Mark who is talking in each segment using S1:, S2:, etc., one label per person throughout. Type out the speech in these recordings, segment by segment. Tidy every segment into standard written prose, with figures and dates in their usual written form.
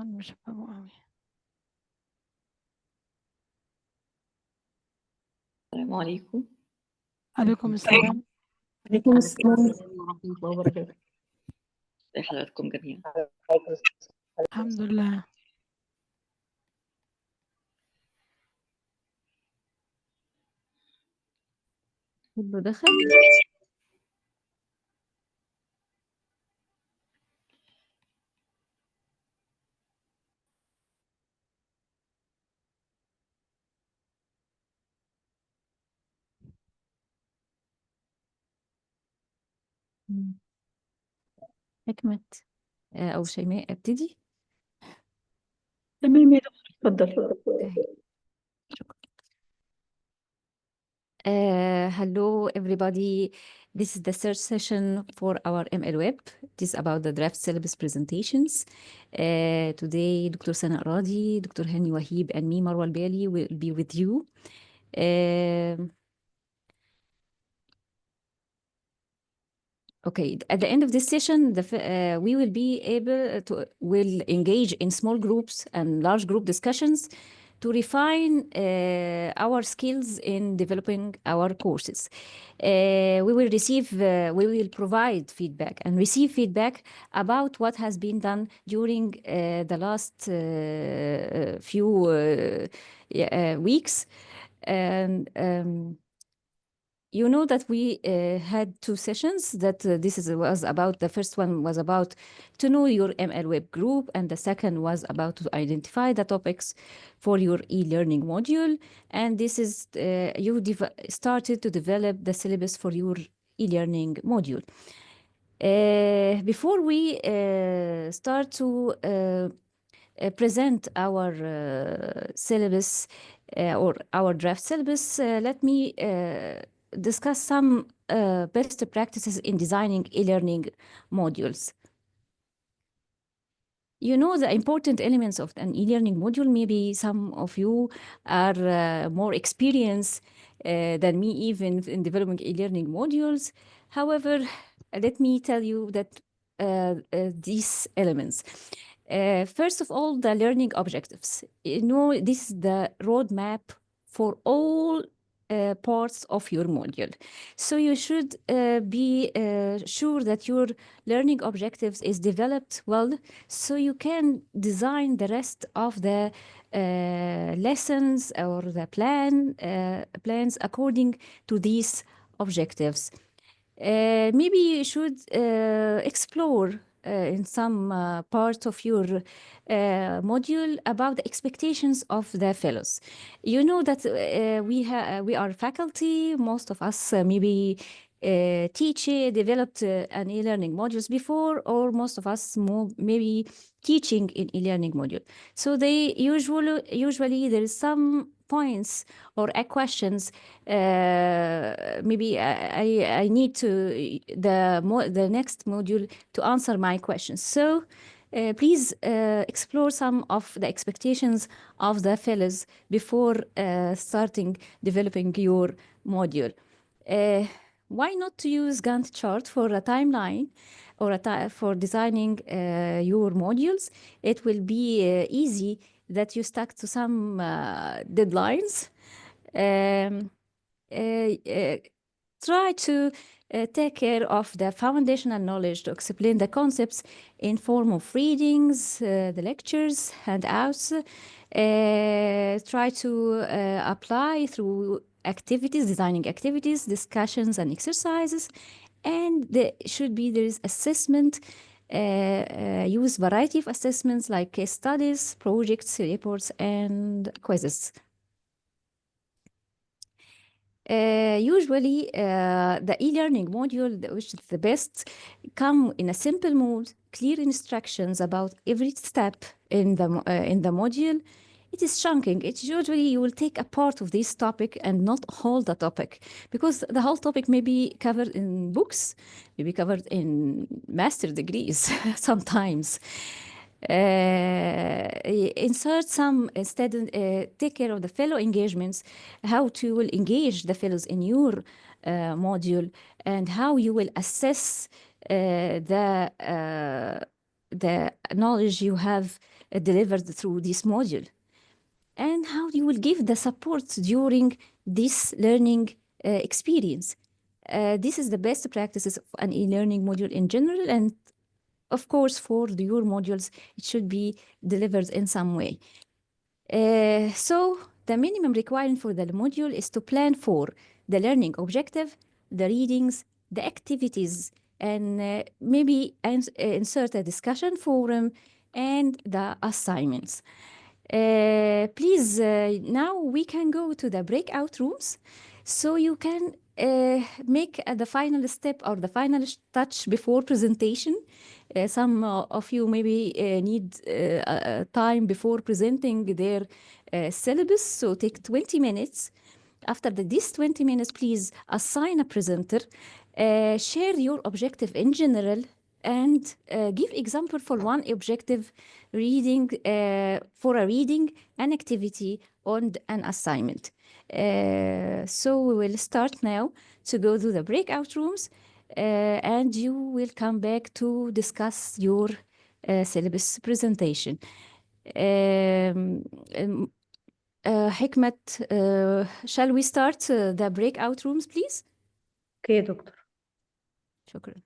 S1: أنا مش فاهمة أوي.
S2: السلام عليكم.
S1: عليكم السلام.
S3: عليكم السلام.
S2: ورحمة الله وبركاته. ازي حضراتكم جميعا؟
S1: الحمد لله.
S2: كله دخل؟ حكمة أو شيماء ابتدي.
S3: تمام يا دكتور، اتفضل.
S2: شكرا. Hello everybody. This is the third session for our ML Web. It is about the draft syllabus presentations. Today, Dr. Sana Aradi, Dr. Hani Wahib, and me, Marwa Al-Bali, will be with you. Okay, at the end of this session, we will be able to will engage in small groups and large group discussions to refine our skills in developing our courses. We will provide feedback and receive feedback about what has been done during the last few weeks. And you know that we had two sessions that was about, the first one was about to know your ML Web group, and the second was about to identify the topics for your e-learning module. And this is, you started to develop the syllabus for your e-learning module. Before we start to present our syllabus or our draft syllabus, let me discuss some best practices in designing e-learning modules. You know the important elements of an e-learning module. Maybe some of you are more experienced than me even in developing e-learning modules. However, let me tell you that these elements. First of all, the learning objectives. You know, this is the roadmap for all parts of your module. So you should be sure that your learning objectives is developed well, so you can design the rest of the lessons or the plans according to these objectives. Maybe you should explore in some part of your module about the expectations of the fellows. You know that we are faculty. Most of us maybe developed an e-learning modules before, or most of us maybe teaching in e-learning module. So they usually there is some points or questions. Maybe I need to the next module to answer my questions. So please explore some of the expectations of the fellows before starting developing your module. Why not to use Gantt chart for a timeline or for designing your modules? It will be easy that you stuck to some deadlines. Try to take care of the foundational knowledge to explain the concepts in form of readings, the lectures, handouts. Try to apply through activities, designing activities, discussions, and exercises. And there is assessment. Use variety of assessments like case studies, projects, reports, and quizzes. Usually, the e-learning module, which is the best, come in a simple mode, clear instructions about every step in the module. It is chunking. It's usually you will take a part of this topic and not whole the topic, because the whole topic may be covered in books, maybe covered in master degrees sometimes. Insert some instead, take care of the fellow engagements, how to will engage the fellows in your module, and how you will assess the knowledge you have delivered through this module, and how you will give the support during this learning experience. This is the best practices of an e-learning module in general, and of course, for your modules, it should be delivered in some way. So the minimum requirement for the module is to plan for the learning objective, the readings, the activities, and maybe insert a discussion forum and the assignments. Please, now we can go to the breakout rooms so you can make the final step or the final touch before presentation. Some of you maybe need time before presenting their syllabus, so take 20 minutes. After these 20 minutes, please assign a presenter, share your objective in general, and give example for one objective reading, for a reading, an activity, on an assignment. So we will start now to go to the breakout rooms, and you will come back to discuss your syllabus presentation. Hikmat, shall we start the breakout rooms, please?
S3: اوكي يا دكتور.
S2: شكرا.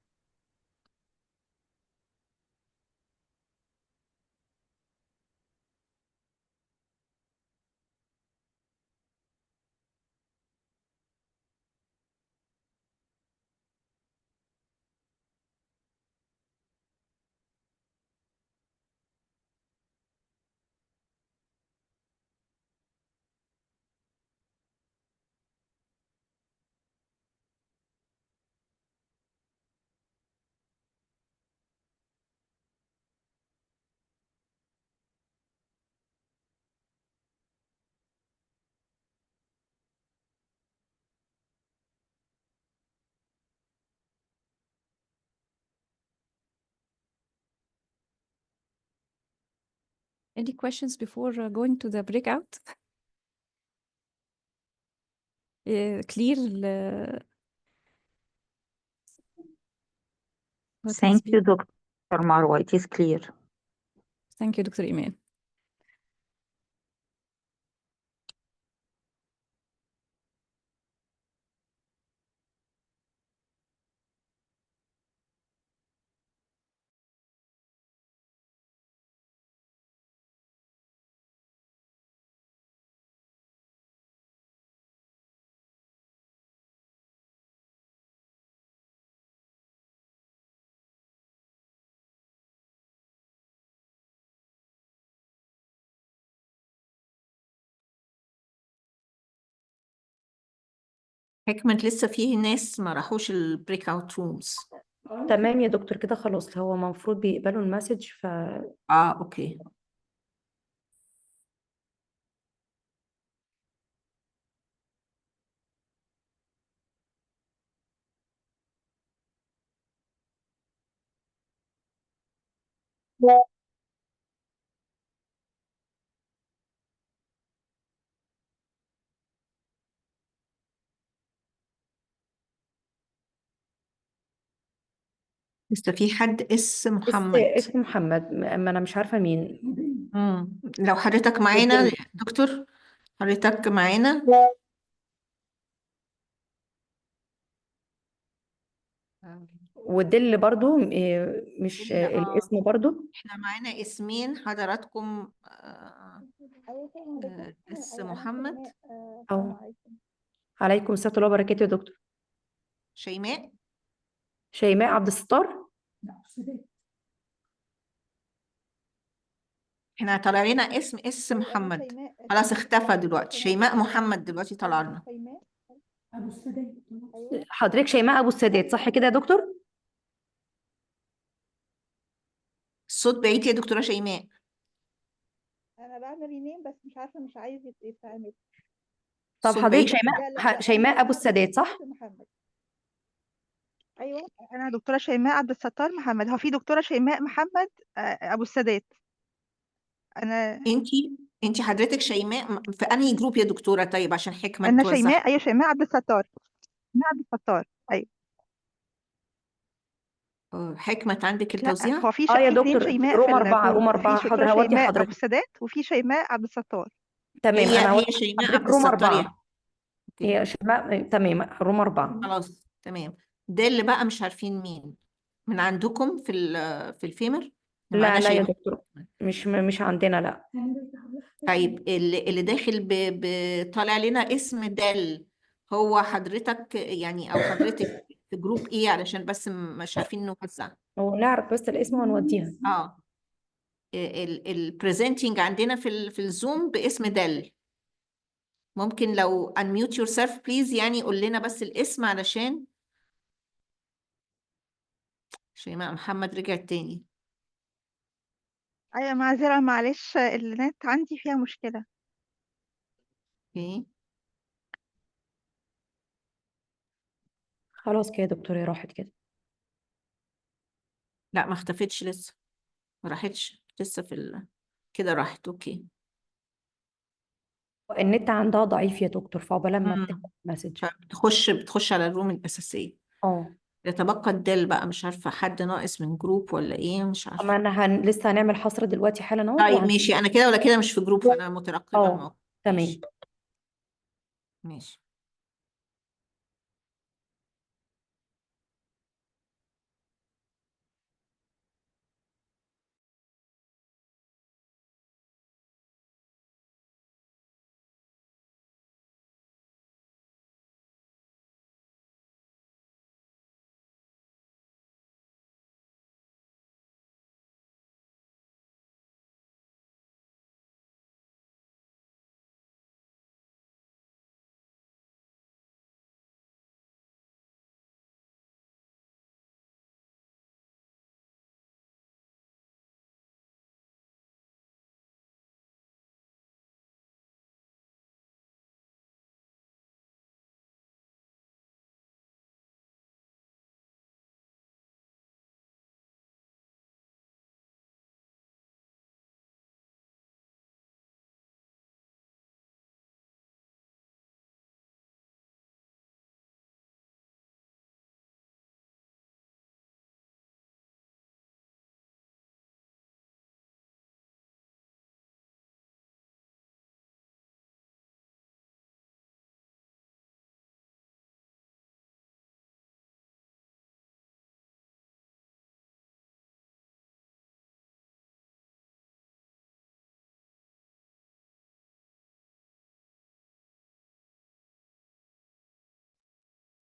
S2: Any questions before going to the breakout? Clear? what has
S4: Thank you,
S2: been-
S4: Dr. Marwa. It is clear.
S2: Thank you, Dr. Iman.
S5: حكمت لسه فيه ناس ما راحوش البريك اوت رومز.
S3: تمام يا دكتور، كده خلاص. هو المفروض بيقبلوا المسج
S5: اوكي. لسه في حد اسم محمد.
S3: اسمه محمد، ما انا مش عارفه مين.
S5: لو حضرتك معانا دكتور، حضرتك معانا.
S3: والدل برضو مش الاسم برضو.
S5: احنا معانا اسمين حضراتكم. اسم محمد
S3: او عليكم السلام ورحمه الله وبركاته يا دكتور.
S5: شيماء.
S3: شيماء عبد الستار.
S5: احنا طلع لنا اسم محمد، خلاص اختفى دلوقتي. شيماء محمد دلوقتي طلع لنا.
S3: حضرتك شيماء ابو السادات صح كده يا دكتور؟
S5: الصوت بعيد يا دكتورة شيماء.
S6: انا بعمل رينيم بس مش عارفه، مش عايز يتعمل.
S3: طب
S5: الصوت
S3: حضرتك
S5: بعيد.
S3: شيماء ابو السادات صح؟
S6: محمد. ايوه انا دكتوره شيماء عبد الستار محمد. هو في دكتوره شيماء محمد ابو السادات. انا
S5: انتي حضرتك شيماء في انهي جروب يا دكتورة؟ طيب عشان حكمة
S6: انا
S5: توضح.
S6: شيماء، ايوه شيماء عبد الستار. شيماء عبد الستار ايوه.
S5: حكمة عندك
S6: لا
S5: التوزيع؟
S6: هو في
S3: يا
S6: في اتنين
S3: دكتور،
S6: شيماء
S3: روم
S6: في
S3: 4 روم
S6: الجروب،
S3: 4
S6: في دكتورة
S3: حاضر، هودي
S6: شيماء أبو
S3: حضرتك.
S6: السادات وفي شيماء عبد الستار.
S3: تمام، أنا
S5: هي
S3: هودي
S5: شيماء
S3: حضرتك
S5: عبد
S3: روم
S5: الستار
S3: 4.
S5: اوكي
S3: هي شيماء، تمام، روم 4.
S5: خلاص تمام. ده اللي بقى مش عارفين مين من عندكم في الفيمر؟ ما
S3: لا
S5: معناش
S3: لا يا
S5: اي.
S3: دكتور، مش عندنا، لا.
S5: طيب اللي داخل طالع لنا اسم دال، هو حضرتك يعني او حضرتك في جروب ايه؟ علشان بس مش عارفين نوزع.
S3: هو نعرف بس الاسم ونوديها.
S5: اه البريزنتنج عندنا في الزوم باسم دال. ممكن لو unmute yourself please، يعني قول لنا بس الاسم علشان شيماء محمد رجعت تاني.
S6: أيوة معذرة معلش النت عندي فيها مشكلة.
S5: اوكي
S3: خلاص كده يا دكتور، هي راحت كده.
S5: لا ما اختفتش لسه، ما راحتش لسه كده راحت. اوكي.
S3: النت عندها ضعيف يا دكتور، فعقبال ما
S5: امم
S3: بتفتح مسج.
S5: بتخش على الروم الأساسية.
S3: اه،
S5: يتبقى الدل بقى، مش عارفة حد ناقص من جروب ولا ايه، مش
S3: اما
S5: عارفة.
S3: انا لسه هنعمل حصر دلوقتي حالا اهوت
S5: طيب ماشي، انا كده ولا كده مش في جروب، فانا مترقبة
S3: اه،
S5: الموقف.
S3: تمام.
S5: ماشي ماشي.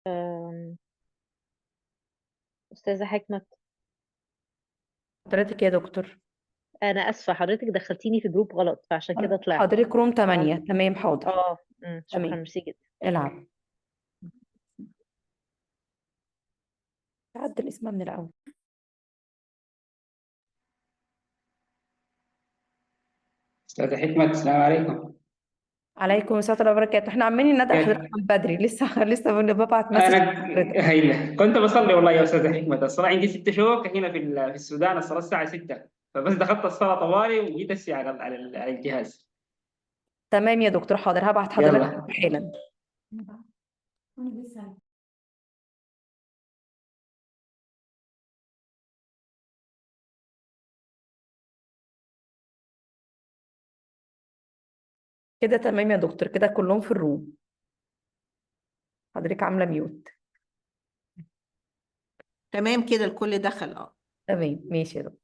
S7: أم، أستاذة حكمة،
S3: حضرتك يا دكتور.
S7: أنا آسفة حضرتك دخلتيني في جروب غلط فعشان كده طلعت.
S3: حضرتك روم 8.
S7: معل-
S3: تمام، حاضر.
S7: شكرا،
S3: تمام،
S7: ميرسي جدا.
S3: العب. عدل اسمها من الاول.
S8: أستاذة حكمة السلام عليكم.
S3: عليكم السلام ورحمه الله وبركاته. احنا عمالين ندعي حضرتك
S8: كيف؟
S3: من بدري، لسه ببعت مسج
S8: أنا
S3: لحضرتك.
S8: هيلا كنت بصلي والله يا أستاذة حكمة، الصلاة عندي 6 شوك هنا في السودان، الصلاة الساعة 6، فبس دخلت الصلاة طوالي وجيت هسه على الجهاز.
S3: تمام يا دكتور، حاضر، هبعت حضرتك
S8: يلا.
S3: حالا. كده تمام يا دكتور، كده كلهم في الروم. حضرتك عامله ميوت.
S5: تمام كده الكل دخل.
S3: تمام، ماشي يا دكتور.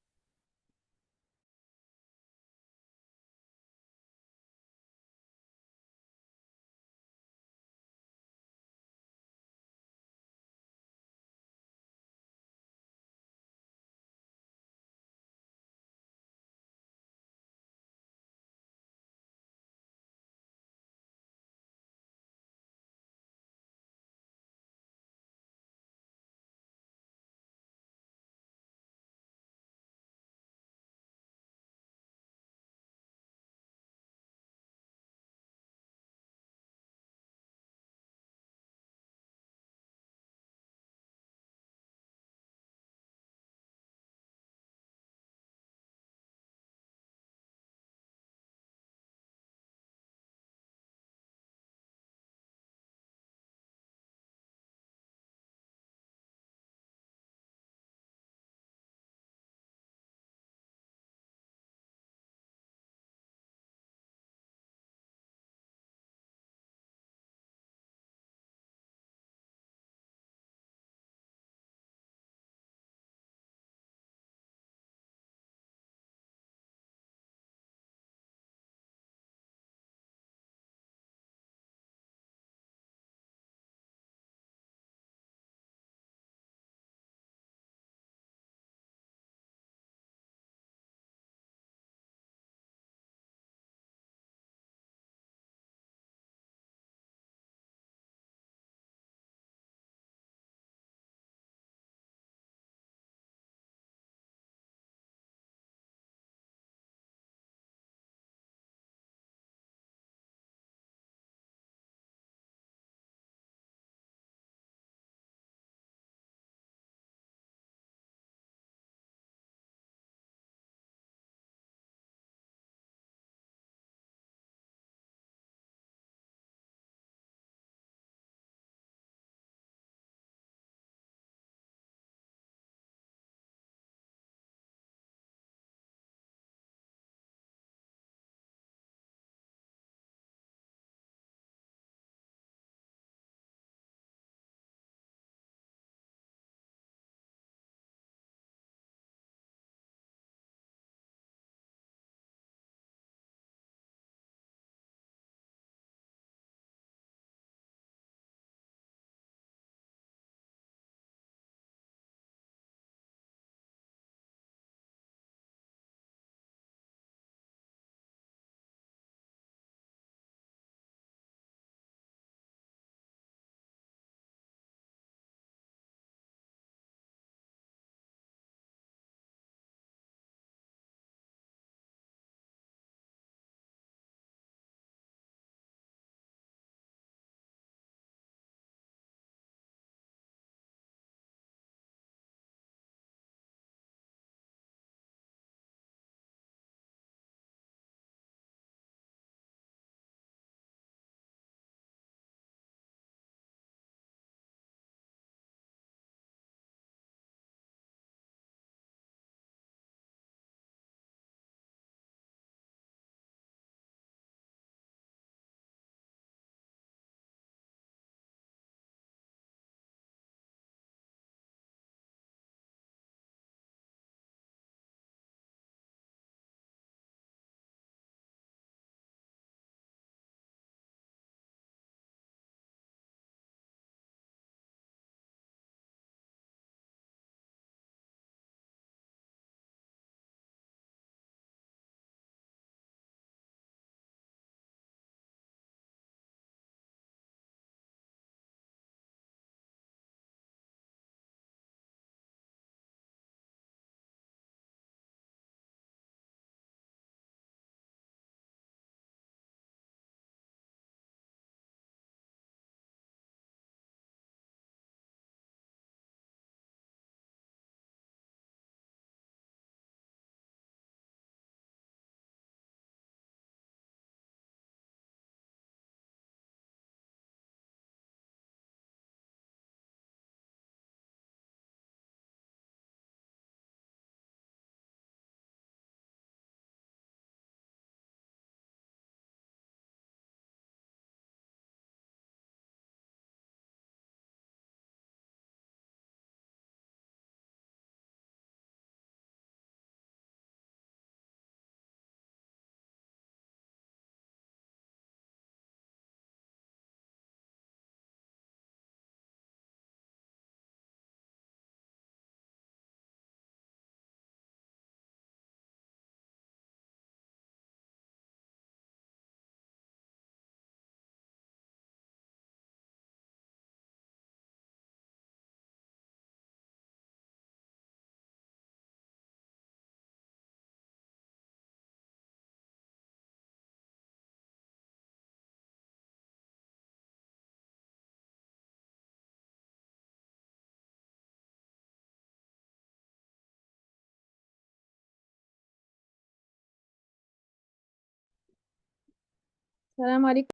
S9: السلام عليكم.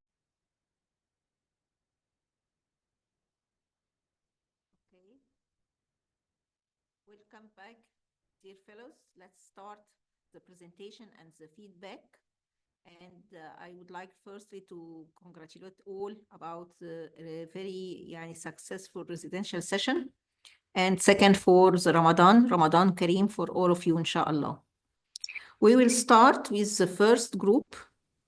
S5: Okay. Welcome back, dear fellows. Let's start the presentation and the feedback. And I would like firstly to congratulate all about the very successful residential session. And second, for the Ramadan Kareem for all of you, inshallah. We will start with the first group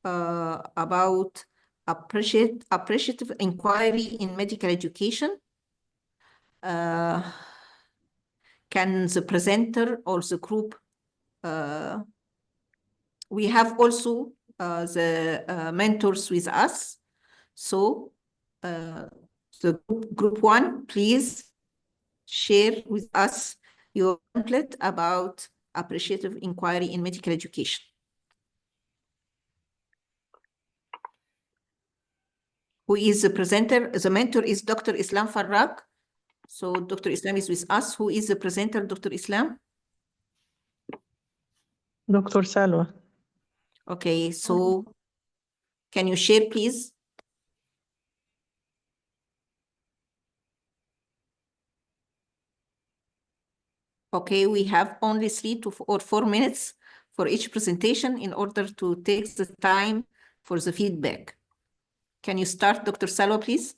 S5: about appreciative inquiry in medical education. Can the presenter or the group, we have also the mentors with us. So the group one, please share with us your pamphlet about appreciative inquiry in medical education. Who is the presenter? The mentor is Dr. Islam Farrak. So Dr. Islam is with us. Who is the presenter, Dr. Islam?
S10: Dr. Salwa.
S5: Okay, so can you share, please? Okay, we have only 3 or 4 minutes for each presentation in order to take the time for the feedback. Can you start, Dr. Salwa, please?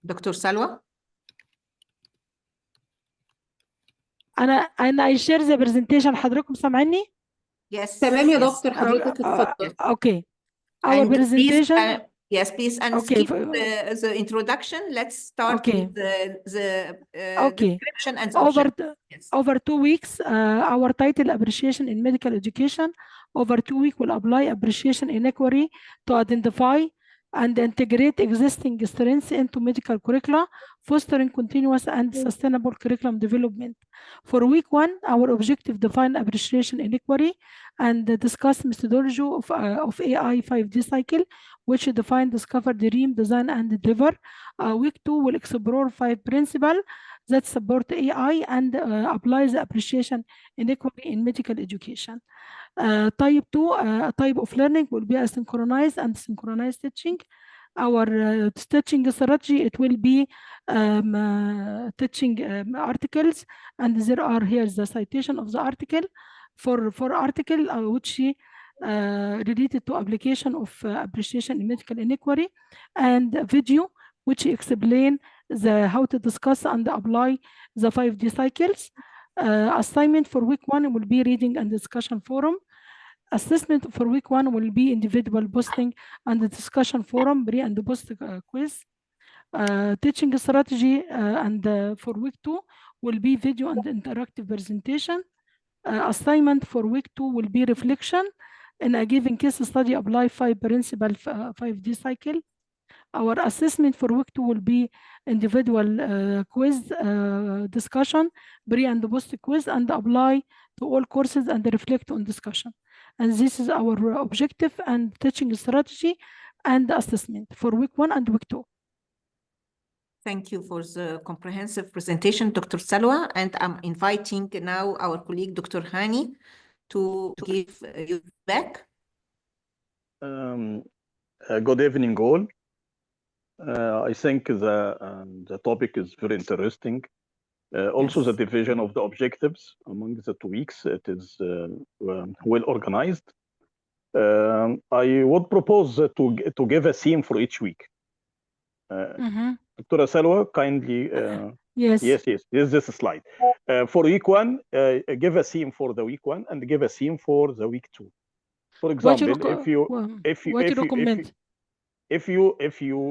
S5: Dr. Salwa?
S1: أنا I share the presentation. حضراتكم سامعيني؟
S5: Yes.
S6: تمام يا
S5: yes.
S6: دكتور، حضرتك اتفضل.
S1: Okay. Our
S5: And
S1: presentation.
S5: please, yes, please, and
S1: Okay,
S5: skip the introduction. Let's start
S1: Okay.
S5: with the
S1: Okay.
S5: description and the objective. Yes.
S1: Over 2 weeks, our title appreciation in medical education. Over 2 weeks, we'll apply appreciation inquiry to identify and integrate existing strengths into medical curricula, fostering continuous and sustainable curriculum development. For week 1, our objective define appreciation inquiry and discuss methodology of AI 5D cycle, which define, discover, dream, design, and deliver. Week 2 will explore 5 principles that support AI and apply the appreciation inequity in medical education. Type 2, type of learning will be asynchronized and synchronized teaching. Our teaching strategy, it will be teaching articles, and there are here the citation of the article for article which related to application of appreciation in medical inequity, and video which explain how to discuss and apply the 5D cycles. Assignment for week 1 will be reading and discussion forum. Assessment for week 1 will be individual posting and the discussion forum, pre and post quiz. Teaching strategy and for week 2 will be video and interactive presentation. Assignment for week 2 will be reflection. In a given case study, apply 5 principal 5D cycle. Our assessment for week 2 will be individual quiz discussion, pre and post quiz, and apply to all courses and reflect on discussion. And this is our objective and teaching strategy and assessment for week 1 and week 2.
S5: Thank you for the comprehensive presentation, Dr. Salwa, and I'm inviting now our colleague, Dr. Hani, to give you back.
S11: Good evening, all. I think the topic is very interesting. Also,
S5: Yes.
S11: the division of the objectives among the 2 weeks, it is well organized. I would propose to give a theme for each week. Dr. Salwa, kindly.
S1: Yes.
S11: Yes, this slide. For week 1, give a theme for the week 1 and give a theme for the week 2. For example, if you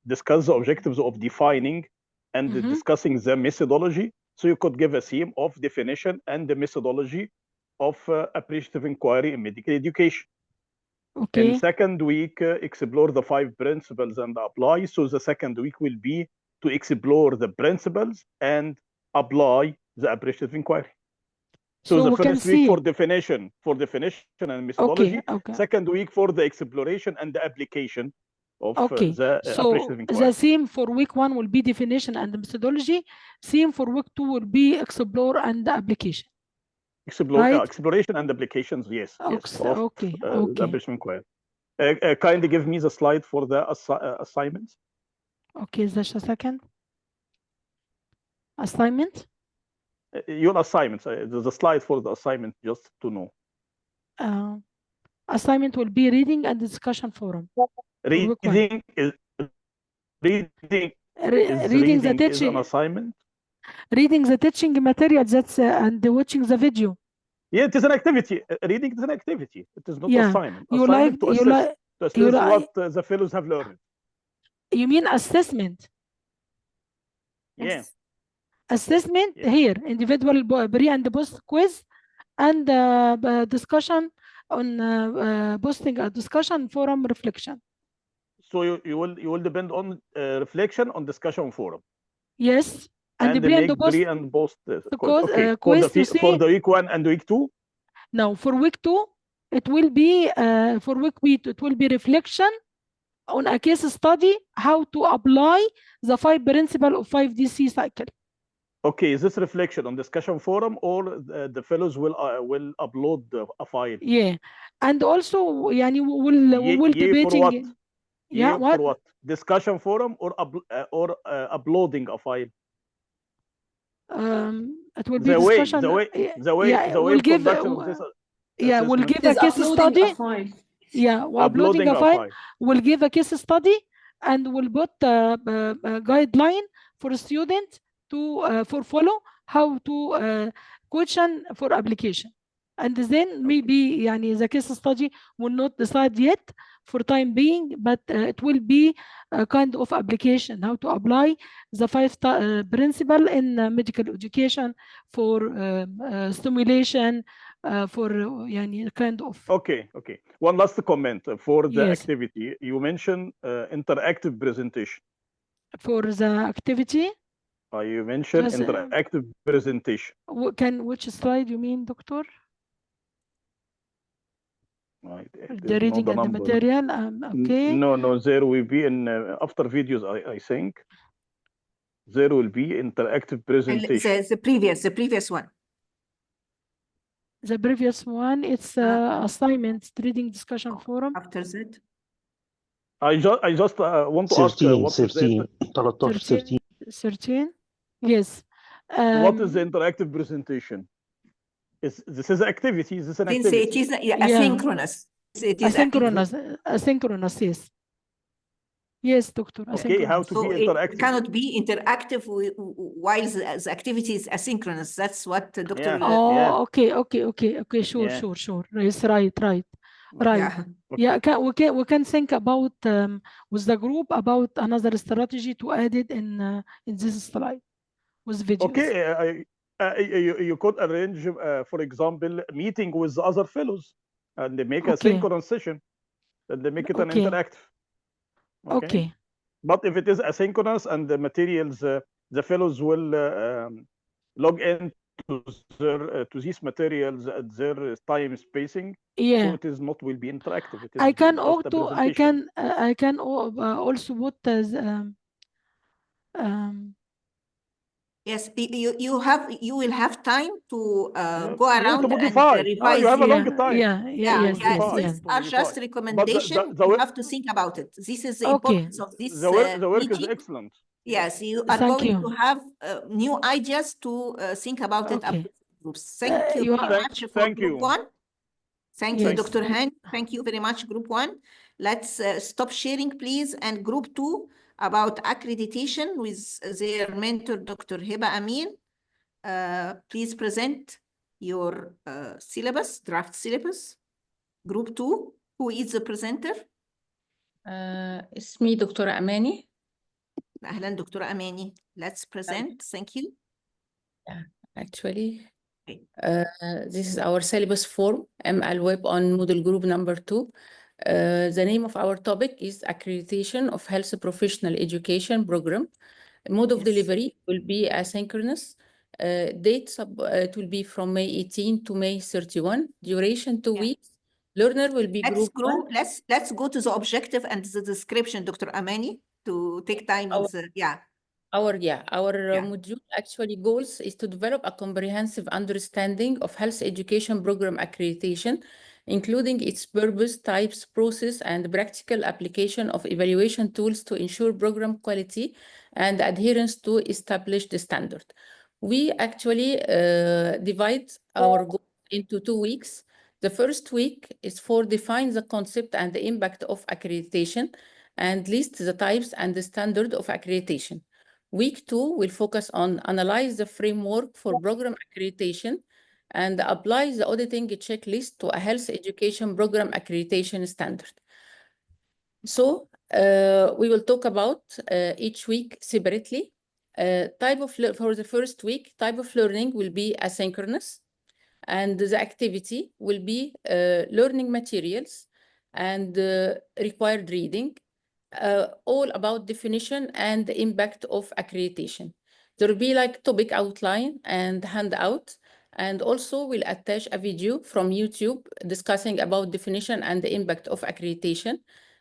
S11: discuss the objectives of defining and discussing the methodology, so you could give a theme of definition and the methodology of appreciative inquiry in medical education.
S1: Okay.
S11: In second week, explore the 5 principles and apply. So the second week will be to explore the principles and apply the appreciative inquiry. So the first week for definition and methodology,
S1: okay.
S11: Second week for the exploration and the application, of
S1: Okay,
S11: the
S1: so
S11: appreciative
S1: the
S11: inquiry.
S1: same for week 1 will be definition and methodology. Same for week 2 will be explore and application. Right?
S11: Exploration and applications, yes, yes, of
S1: Okay,
S11: the
S1: okay,
S11: appreciative inquiry. Kindly give me the slide for the assignments.
S1: okay. Just a second. Assignment.
S11: Your assignments. The slide for the assignment, just to know.
S1: Assignment will be reading and discussion forum.
S11: Reading is
S1: reading the
S11: is
S1: teaching.
S11: an assignment.
S1: Reading the teaching material that's and watching the video.
S11: Yeah, it is an activity. Reading is an activity. It is not assignment.
S1: You
S11: assignment
S1: like
S11: to assess what the fellows have learned.
S1: You mean assessment?
S11: Yeah.
S1: Assessment here, individual pre and post quiz, and discussion on posting a discussion forum reflection.
S11: So you will depend on reflection on discussion forum.
S1: Yes,
S11: and
S1: pre
S11: make
S1: and post.
S11: pre and post
S1: Because,
S11: okay.
S1: For
S11: the week 1 and week 2.
S1: No, for week 2 it will be for week 2 it will be reflection on a case study how to apply the 5 principle of 5DC cycle.
S11: Okay, is this reflection on discussion forum or the fellows will upload a file?
S1: Yeah, and also we'll debating.
S11: For what? Discussion forum or uploading a file?
S1: It will be discussion.
S11: The way of conduction of this.
S1: We'll give a case study. Uploading a file. We'll give a case study and we'll put a guideline for a student to for follow how to question for application. And then maybe the case study will not decide yet for time being, but it will be a kind of application, how to apply the 5 principle in medical education for stimulation, for kind of.
S11: Okay. One last comment for the activity. You mentioned interactive presentation.
S1: For the activity?
S11: You mentioned interactive presentation.
S1: Which slide you mean, Doctor? The reading and the material. Okay.
S11: No. There will be in after videos. I think there will be interactive presentation.
S5: The previous one.
S1: The previous one, it's assignment reading discussion forum.
S5: After that.
S11: I just want to ask what
S1: 13. Yes.
S11: What is the interactive presentation? This is activity. Is this an activity?
S5: It is asynchronous. It is
S1: asynchronous. Yes. Yes, Doctor.
S11: Okay, how to be interactive?
S5: It cannot be interactive while the activity is asynchronous. That's what Dr.
S1: Okay. Sure. Yes, right. We can think about with the group about another strategy to add it in this slide with videos.
S11: Okay, you could arrange, for example, a meeting with the other fellows, and they make a synchronous session, and they make it an interactive.
S1: Okay.
S11: But if it is asynchronous and the materials, the fellows will log in to these materials at their time spacing. So it is not will be interactive. It is
S1: I can also put as
S5: yes, you will have time to go around
S11: to
S5: and
S11: you
S5: revise.
S11: have a long time.
S5: These are just recommendations. You have to think about it. This is the importance of this.
S11: The work is excellent.
S5: Yes, you are going to have new ideas to think about it. Thank you very much for group 1. Thank you, Dr. Han. Thank you very much, group 1. Let's stop sharing, please. And group 2 about accreditation with their mentor, Dr. Heba Amin. Please present your syllabus, draft syllabus. Group 2, who is the presenter?
S9: It's me, Dr. Amani.
S5: أهلا دكتورة أماني. Let's present. Thank you.
S9: Yeah, actually, this is our syllabus form, ML Web on model group number 2. The name of our topic is Accreditation of Health Professional Education Program. Mode of delivery will be asynchronous. Dates it will be from May 18 to May 31. Duration 2 weeks. Learner will be group one.
S5: Let's go to the objective and the description, Dr. Amani, to take time in the,
S9: Our
S5: Yeah.
S9: module actually goals is to develop a comprehensive understanding of health education program accreditation, including its purpose, types, process, and practical application of evaluation tools to ensure program quality and adherence to established standard. We actually divide our goals into 2 weeks. The first week is for define the concept and the impact of accreditation and list the types and the standard of accreditation. Week 2 will focus on analyze the framework for program accreditation and apply the auditing checklist to a health education program accreditation standard. So we will talk about each week separately. For the first week, type of learning will be asynchronous, and the activity will be learning materials and required reading, all about definition and the impact of accreditation. There will be like topic outline and handout, and also we'll attach a video from YouTube discussing about definition and the impact of accreditation.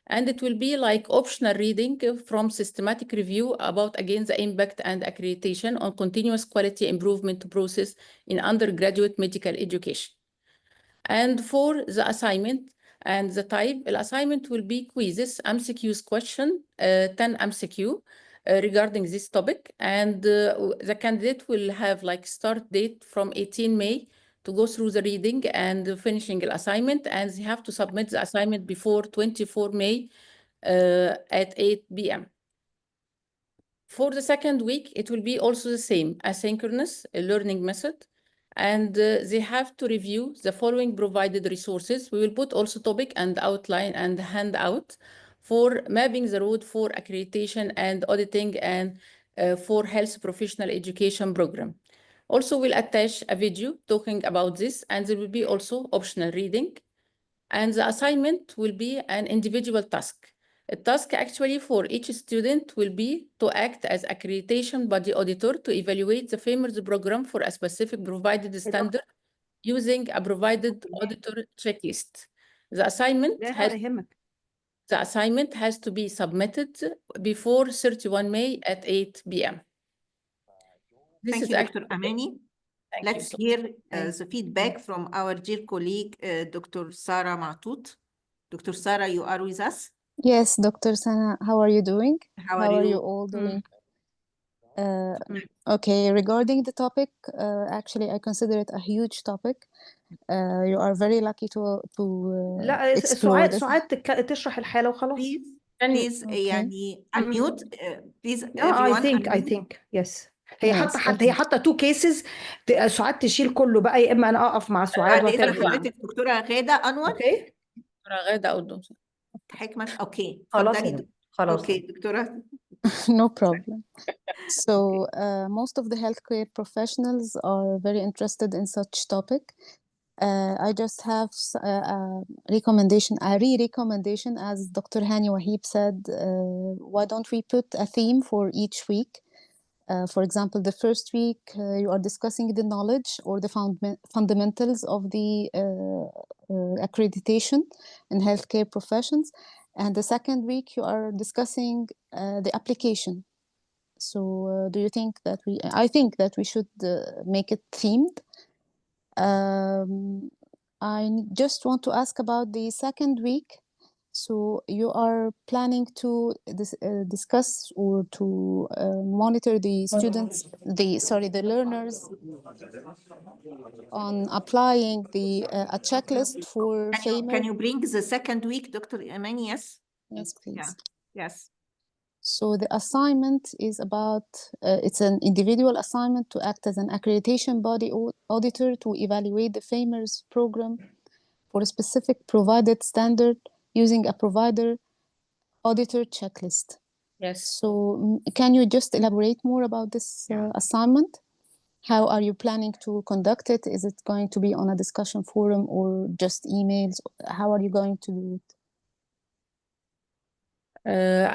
S9: And it will be like optional reading from systematic review about, again, the impact and accreditation on continuous quality improvement process in undergraduate medical education. And for the assignment and the type, the assignment will be quizzes, MCQs question, 10 MCQ regarding this topic. And the candidate will have like start date from 18 May to go through the reading and finishing the assignment. And they have to submit the assignment before 24 May at 8 p.m. For the second week, it will be also the same, asynchronous learning method. And they have to review the following provided resources. We will put also topic and outline and handout for mapping the road for accreditation and auditing and for health professional education program. Also, we'll attach a video talking about this, and there will be also optional reading. And the assignment will be an individual task. A task actually for each student will be to act as accreditation body auditor to evaluate the FAMERS program for a specific provided standard using a provided auditor checklist. The assignment has to be submitted before 31 May at 8 p.m.
S5: Thank you, Dr. Amani. Let's hear the feedback from our dear colleague, Dr. Sarah Matout. Dr. Sarah, you are with us?
S10: Yes, Dr. Sana, how are you doing?
S5: How are you
S10: all doing? Okay, regarding the topic, actually, I consider it a huge topic. You are very lucky to
S3: لا
S10: explore this.
S3: سعاد تشرح الحالة وخلاص.
S5: Please يعني unmute please everyone.
S3: I think yes. هي حاطة two cases. سعاد تشيل كله بقى، يا اما انا اقف مع سعاد
S5: إذن حضرتك دكتورة غادة أنور.
S3: اوكي.
S9: دكتورة غادة أو
S5: حكمة. اوكي
S3: خلاص
S5: خلاص. اوكي دكتورة.
S10: No problem. So most of the healthcare professionals are very interested in such topic. I just have a recommendation, a re-recommendation, as Dr. Hani Wahib said. Why don't we put a theme for each week? For example, the first week you are discussing the knowledge or the fundamentals of the accreditation in healthcare professions, and the second week you are discussing the application. So do you think that I think that we should make it themed. I just want to ask about the second week. So you are planning to discuss or to monitor the students, the learners on applying a checklist for FAMER.
S5: Can you bring the second week, Dr. Amani? Yes.
S10: Yes, please.
S5: Yeah. Yes.
S10: So the assignment is about, it's an individual assignment to act as an accreditation body auditor to evaluate the FAMERS program for a specific provided standard using a provider auditor checklist.
S9: Yes.
S10: So can you just elaborate more about this assignment? How are you planning to conduct it? Is it going to be on a discussion forum or just emails? How are you going to do it?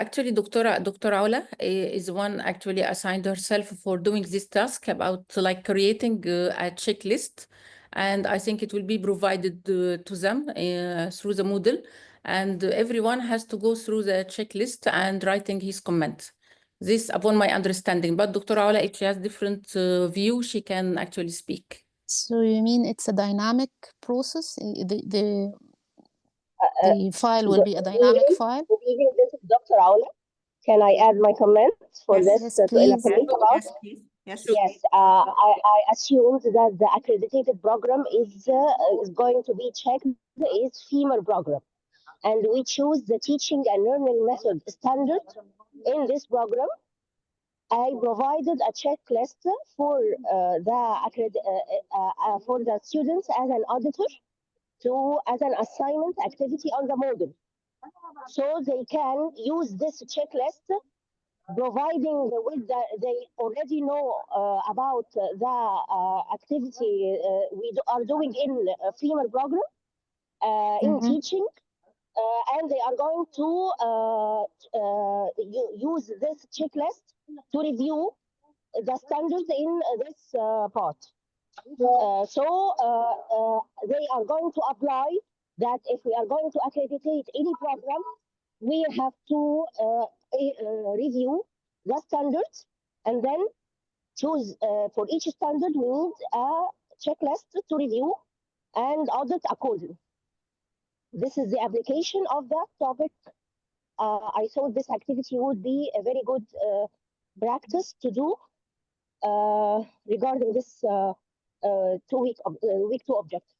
S9: Actually, Dr. Aula is the one actually assigned herself for doing this task about like creating a checklist and I think it will be provided to them through the Moodle, and everyone has to go through the checklist and writing his comment. This upon my understanding, but Dr. Aula, if she has different view, she can actually speak.
S10: So you mean it's a dynamic process? The file will be a dynamic file?
S12: Good evening, this is Dr. Aula. Can I add my comments for this
S10: Yes,
S12: to
S10: please.
S12: elaborate about?
S5: Yes, please. Yes.
S12: Yes, I assumed that the accredited program is going to be checked is FEMA program. And we choose the teaching and learning method standard in this program. I provided a checklist for the students as an auditor as an assignment activity on the model. So they can use this checklist, providing they already know about the activity we are doing in FEMA program in teaching. And they are going to use this checklist to review the standards in this part. They are going to apply that if we are going to accreditate any program, we have to review the standards and then choose for each standard we need a checklist to review and audit accordingly. This is the application of that topic. I thought this activity would be a very good practice to do regarding this week two objectives.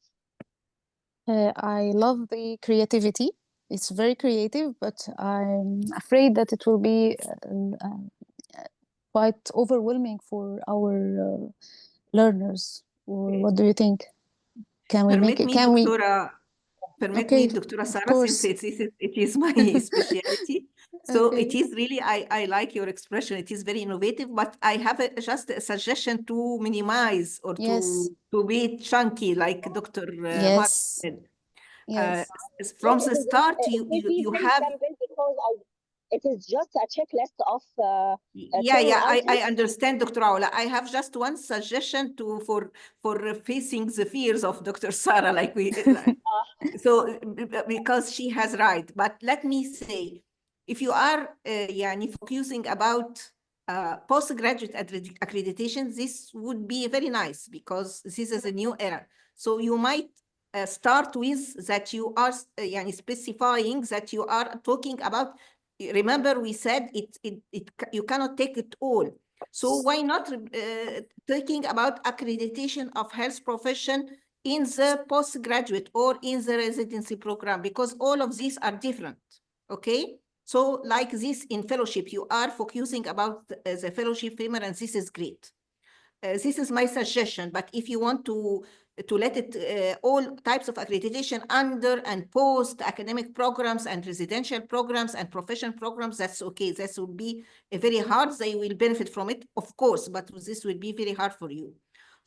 S10: I love the creativity. It's very creative, but I'm afraid that it will be quite overwhelming for our learners. What do you think? Can we make it? Can we?
S5: Permit me, Dr. Sarah, since it is my specialty. So it is really, I like your expression. It is very innovative, but I have just a suggestion to minimize or to be chunky, like Dr. Mark said. From the start, you have.
S12: It is just a checklist of.
S5: I understand, Dr. Aula. I have just one suggestion for facing the fears of Dr. Sarah, like we. So because she has right, but let me say, if you are focusing about postgraduate accreditation, this would be very nice because this is a new era. So you might start with that you are specifying that you are talking about. Remember, we said you cannot take it all. So why not talking about accreditation of health profession in the postgraduate or in the residency program, because all of these are different, okay? So like this in fellowship, you are focusing about the fellowship framework, and this is great. This is my suggestion, but if you want to let it all types of accreditation under and post academic programs and residential programs and professional programs, that's okay. This will be very hard. They will benefit from it, of course, but this will be very hard for you.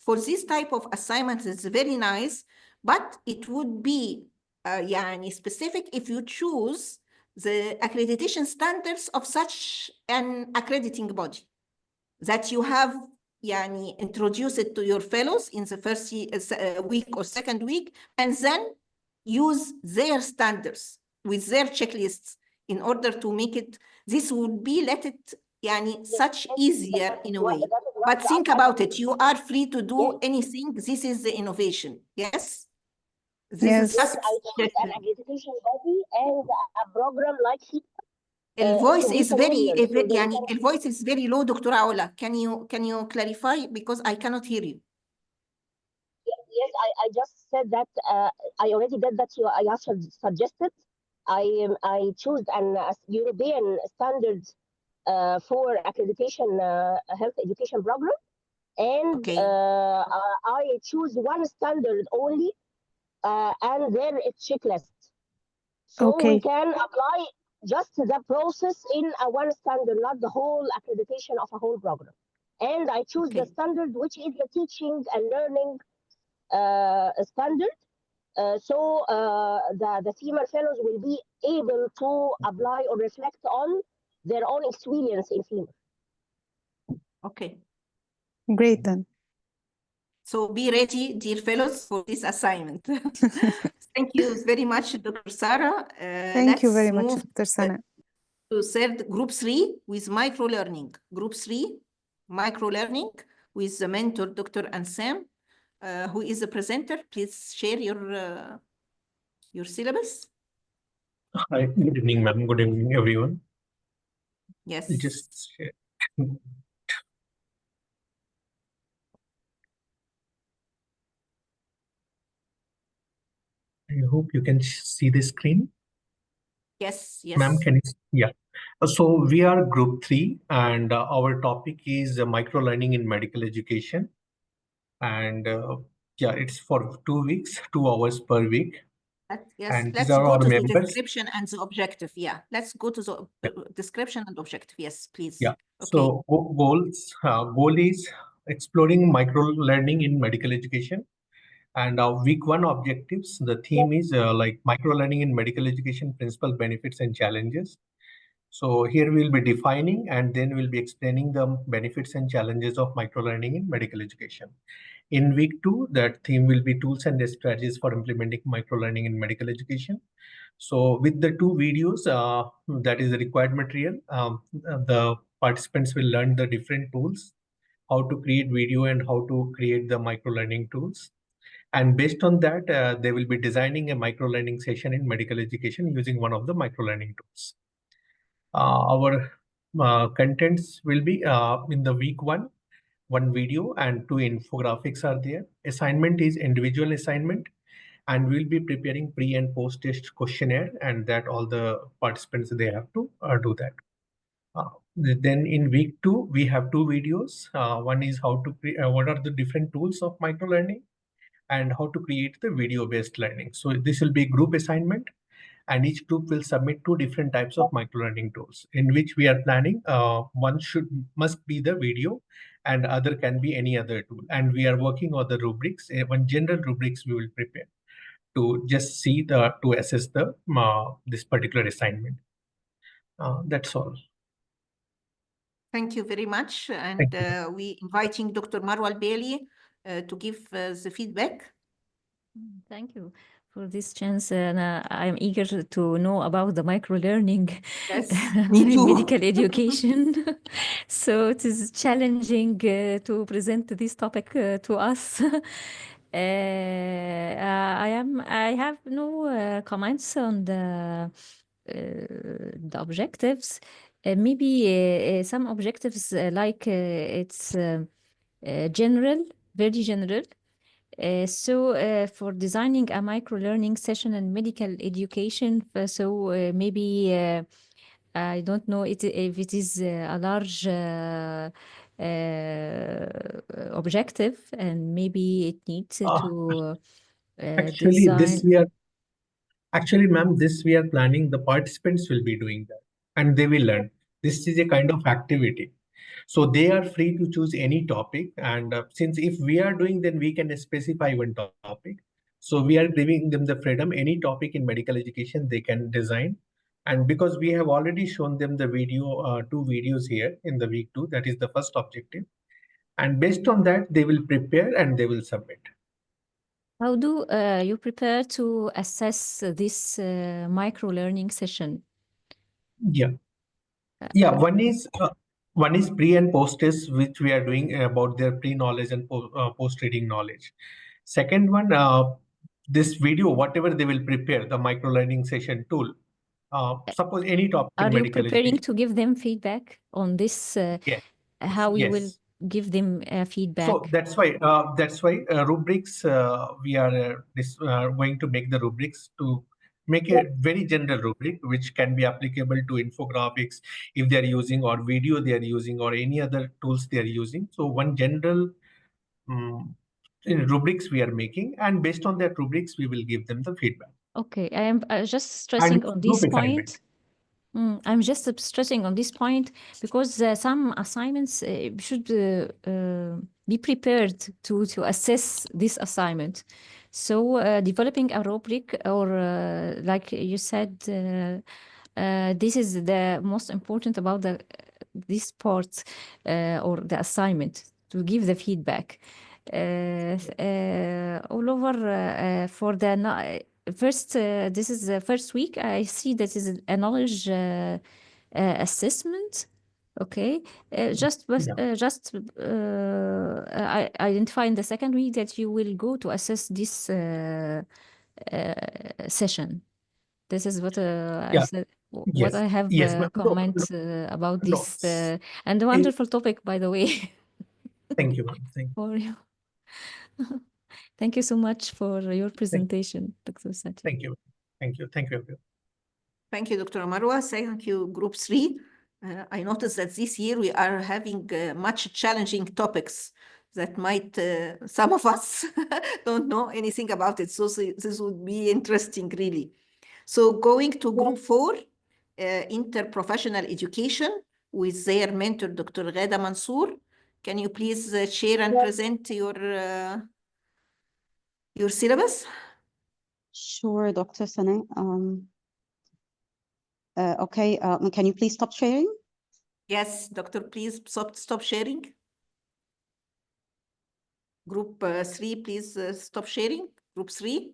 S5: For this type of assignments, it's very nice, but it would be specific if you choose the accreditation standards of such an accrediting body that you have introduce it to your fellows in the first week or second week, and then use their standards with their checklists in order to make it, this would be such easier in a way. But think about it, you are free to do anything. This is the innovation, yes? This is just
S12: an accreditation body and a program like
S5: الفويس is الفويس is very low, دكتورة علا. Can you clarify, because I cannot hear you.
S12: Yes, I just said that I already did that. I also suggested I choose an European standards for accreditation health education program, and I choose one standard only, and there it's checklist. So we can apply just the process in one standard, not the whole accreditation of a whole program. And I choose the standard, which is the teaching and learning standard. So the female fellows will be able to apply or reflect on their own experience in female.
S5: Okay.
S10: Great then.
S5: So be ready, dear fellows, for this assignment. Thank you very much, Dr. Sarah.
S10: Thank you very
S5: Let's
S10: much,
S5: move
S10: Dr. Sana.
S5: to third group 3 with micro learning. Group 3, micro learning with the mentor, Dr. Ansam, who is the presenter. Please share your syllabus.
S13: Hi, good evening, ma'am. Good evening, everyone.
S5: Yes.
S13: I'll just share. I hope you can see the screen.
S5: Yes,
S13: Ma'am,
S5: yes.
S13: can you? Yeah. So we are group 3, and our topic is micro learning in medical education. And yeah, it's for 2 weeks, 2 hours per week.
S5: Yes,
S13: And these
S5: let's
S13: are
S5: go
S13: our
S5: to the
S13: members.
S5: description and the objective. Yeah, let's go to the description and objective. Yes, please.
S13: Yeah.
S5: Okay.
S13: So goal is exploring micro learning in medical education. And our week 1 objectives, the theme is like micro learning in medical education, principal benefits and challenges. So here we'll be defining and then we'll be explaining the benefits and challenges of micro learning in medical education. In week 2, that theme will be tools and strategies for implementing micro learning in medical education. So with the 2 videos, that is the required material, the participants will learn the different tools, how to create video and how to create the micro learning tools. And based on that, they will be designing a micro learning session in medical education using one of the micro learning tools. Our contents will be in the week 1 video and 2 infographics are there. Assignment is individual assignment, and we'll be preparing pre and post test questionnaire, and that all the participants, they have to do that. Then in week 2, we have 2 videos. One is how to what are the different tools of micro learning, and how to create the video-based learning. So this will be group assignment, and each group will submit 2 different types of micro-learning tools, in which we are planning one must be the video, and other can be any other tool. And we are working on the rubrics. One general rubrics we will prepare to just see to assess the this particular assignment. That's all.
S5: Thank you very much. And we inviting Dr. Marwa Bailey to give the feedback.
S2: Thank you for this chance, and I'm eager to know about the micro learning
S5: me too.
S2: in medical education. So it is challenging to present this topic to us. I have no comments on the objectives. Maybe some objectives like it's general, very general. So for designing a micro learning session in medical education, maybe I don't know if it is a large objective, and maybe it needs to
S13: Actually,
S2: design.
S13: ma'am, this we are planning. The participants will be doing that, and they will learn. This is a kind of activity. So they are free to choose any topic. And since if we are doing, then we can specify one topic. So we are giving them the freedom. Any topic in medical education, they can design. And because we have already shown them the video, 2 videos here in the week 2, that is the first objective. And based on that, they will prepare and they will submit.
S2: How do you prepare to assess this micro learning session?
S13: Yeah. Yeah, one is pre and post test, which we are doing about their pre-knowledge and post reading knowledge. Second one, this video, whatever they will prepare, the micro learning session tool. Suppose any topic in
S2: Are you
S13: medical
S2: preparing
S13: education.
S2: to give them feedback on this?
S13: Yes.
S2: How you will
S13: Yes.
S2: give them feedback?
S13: So that's why rubrics, we are going to make the rubrics to make a very general rubric, which can be applicable to infographics if they are using, or video they are using, or any other tools they are using. So one general rubrics we are making, and based on that rubrics, we will give them the feedback.
S2: Okay, I am just stressing on this point. I'm just stressing on this point because some assignments should be prepared to assess this assignment. So developing a rubric, or like you said, this is the most important about this part or the assignment, to give the feedback. all over for the first. This is the first week. I see that is a knowledge assessment. Okay, just I identify in the second week that you will go to assess this session. This is what I said. What
S13: Yes.
S2: I have
S13: Yes. No,
S2: comment about
S13: no.
S2: this and a wonderful topic, by the way.
S13: Thank you, ma'am. Thank you.
S2: For you. Thank you so much for your presentation, Dr. Sati.
S13: Thank you. Thank you. Thank you, everyone.
S5: Thank you, Dr. Marwa. Thank you, Group 3. I noticed that this year we are having much challenging topics that might, some of us don't know anything about it. So this would be interesting, really. So going to Group 4, interprofessional education with their mentor, Dr. Ghada Mansour. Can you please share and present your syllabus?
S14: Sure, Dr. Sana. Okay, can you please stop sharing?
S5: Yes, doctor, please stop sharing. Group 3, please stop sharing. Group 3.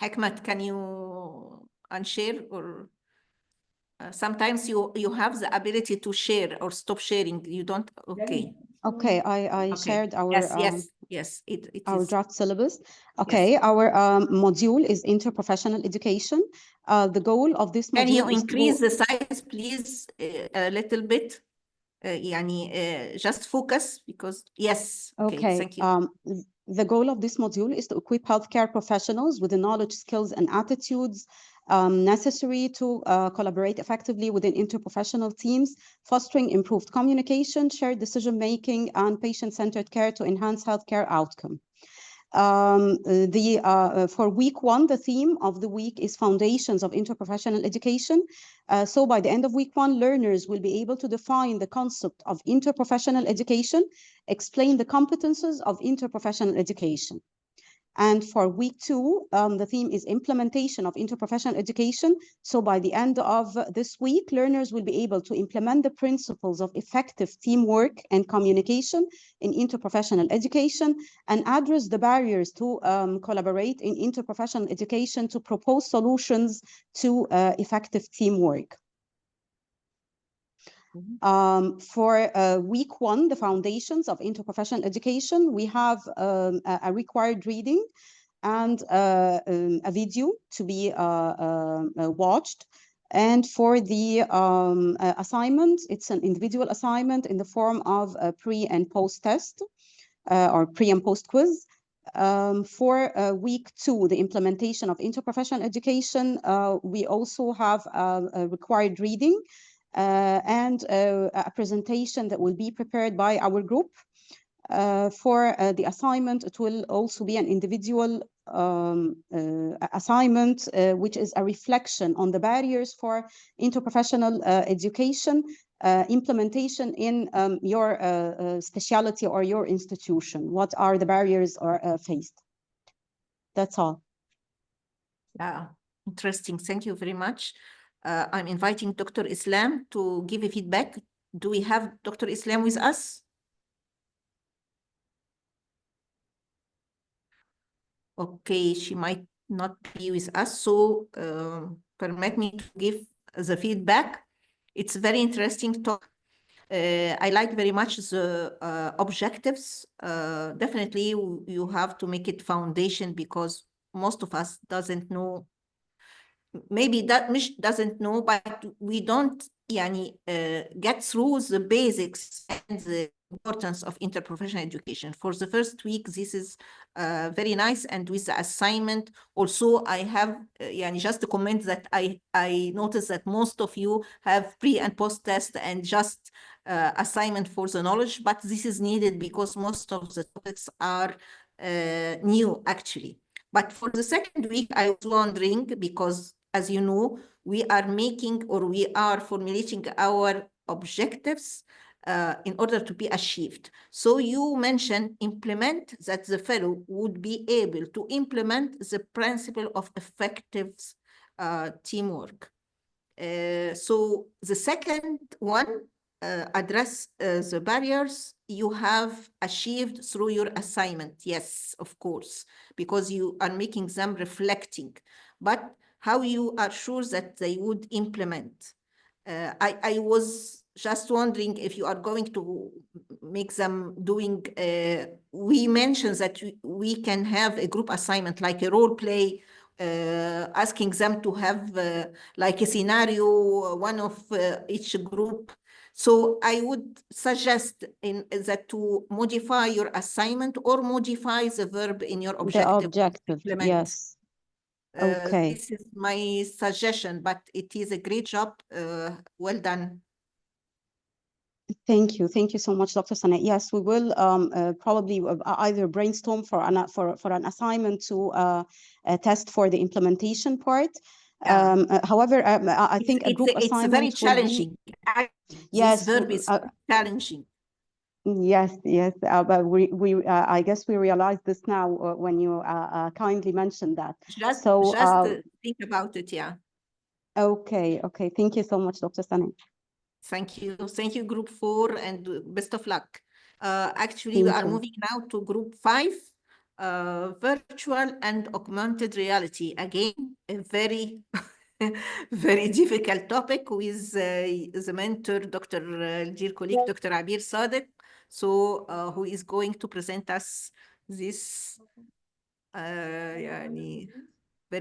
S5: Hekmat, can you unshare or sometimes you have the ability to share or stop sharing. You don't. Okay.
S14: Okay, I shared our
S5: yes, it
S14: our
S5: is.
S14: draft syllabus. Okay, our module is interprofessional education. The goal of this module
S5: Can you
S14: is
S5: increase the size, please, a little bit? Just focus because yes. Okay, thank you.
S14: The goal of this module is to equip healthcare professionals with the knowledge, skills, and attitudes necessary to collaborate effectively within interprofessional teams, fostering improved communication, shared decision-making, and patient-centered care to enhance healthcare outcome. For week 1, the theme of the week is Foundations of Interprofessional Education. So by the end of week 1, learners will be able to define the concept of interprofessional education, explain the competences of interprofessional education. And for week 2, the theme is implementation of interprofessional education. So by the end of this week, learners will be able to implement the principles of effective teamwork and communication in interprofessional education and address the barriers to collaborate in interprofessional education to propose solutions to effective teamwork. For week 1, the foundations of interprofessional education, we have a required reading and a video to be watched. And for the assignment, it's an individual assignment in the form of a pre and post test or pre and post quiz. For week 2, the implementation of interprofessional education, we also have a required reading and a presentation that will be prepared by our group. For the assignment, it will also be an individual assignment, which is a reflection on the barriers for interprofessional education implementation in your specialty or your institution. What are the barriers are faced? That's all.
S5: Yeah, interesting. Thank you very much. I'm inviting Dr. Islam to give a feedback. Do we have Dr. Islam with us? Okay, she might not be with us, so permit me to give the feedback. It's very interesting talk. I like very much the objectives. Definitely, you have to make it foundation because most of us doesn't know. Maybe that Mish doesn't know, but we don't get through the basics and the importance of interprofessional education. For the first week, this is very nice. And with the assignment, also I have just to comment that I noticed that most of you have pre and post test and just assignment for the knowledge, but this is needed because most of the topics are new actually. But for the second week, I was wondering because, as you know, we are making or we are formulating our objectives in order to be achieved. So you mentioned implement that the fellow would be able to implement the principle of effective teamwork. So the second one address the barriers you have achieved through your assignment. Yes, of course, because you are making them reflecting, but how you are sure that they would implement? I was just wondering if you are going to make them doing, we mentioned that we can have a group assignment, like a role play, asking them to have like a scenario, one of each group. So I would suggest that to modify your assignment or modify the verb in your objective.
S14: The objective,
S5: implement.
S14: yes. Okay.
S5: This is my suggestion, but it is a great job. Well done.
S14: Thank you so much, Dr. Sana. Yes, we will probably either brainstorm for an assignment to test for the implementation part. However, I think a group
S5: it's
S14: assignment
S5: very
S14: will
S5: challenging.
S14: Yes,
S5: this verb is challenging.
S14: Yes, but I guess we realize this now when you kindly mentioned that.
S5: Just think about it, yeah.
S14: Okay. Thank you so much, Dr. Sana.
S5: Thank you, Group 4, and best of luck. Actually, we are moving now to Group 5, virtual and augmented reality. Again, a very, very difficult topic with the mentor, dear colleague, Dr. Abir Sadiq, who is going to present us this very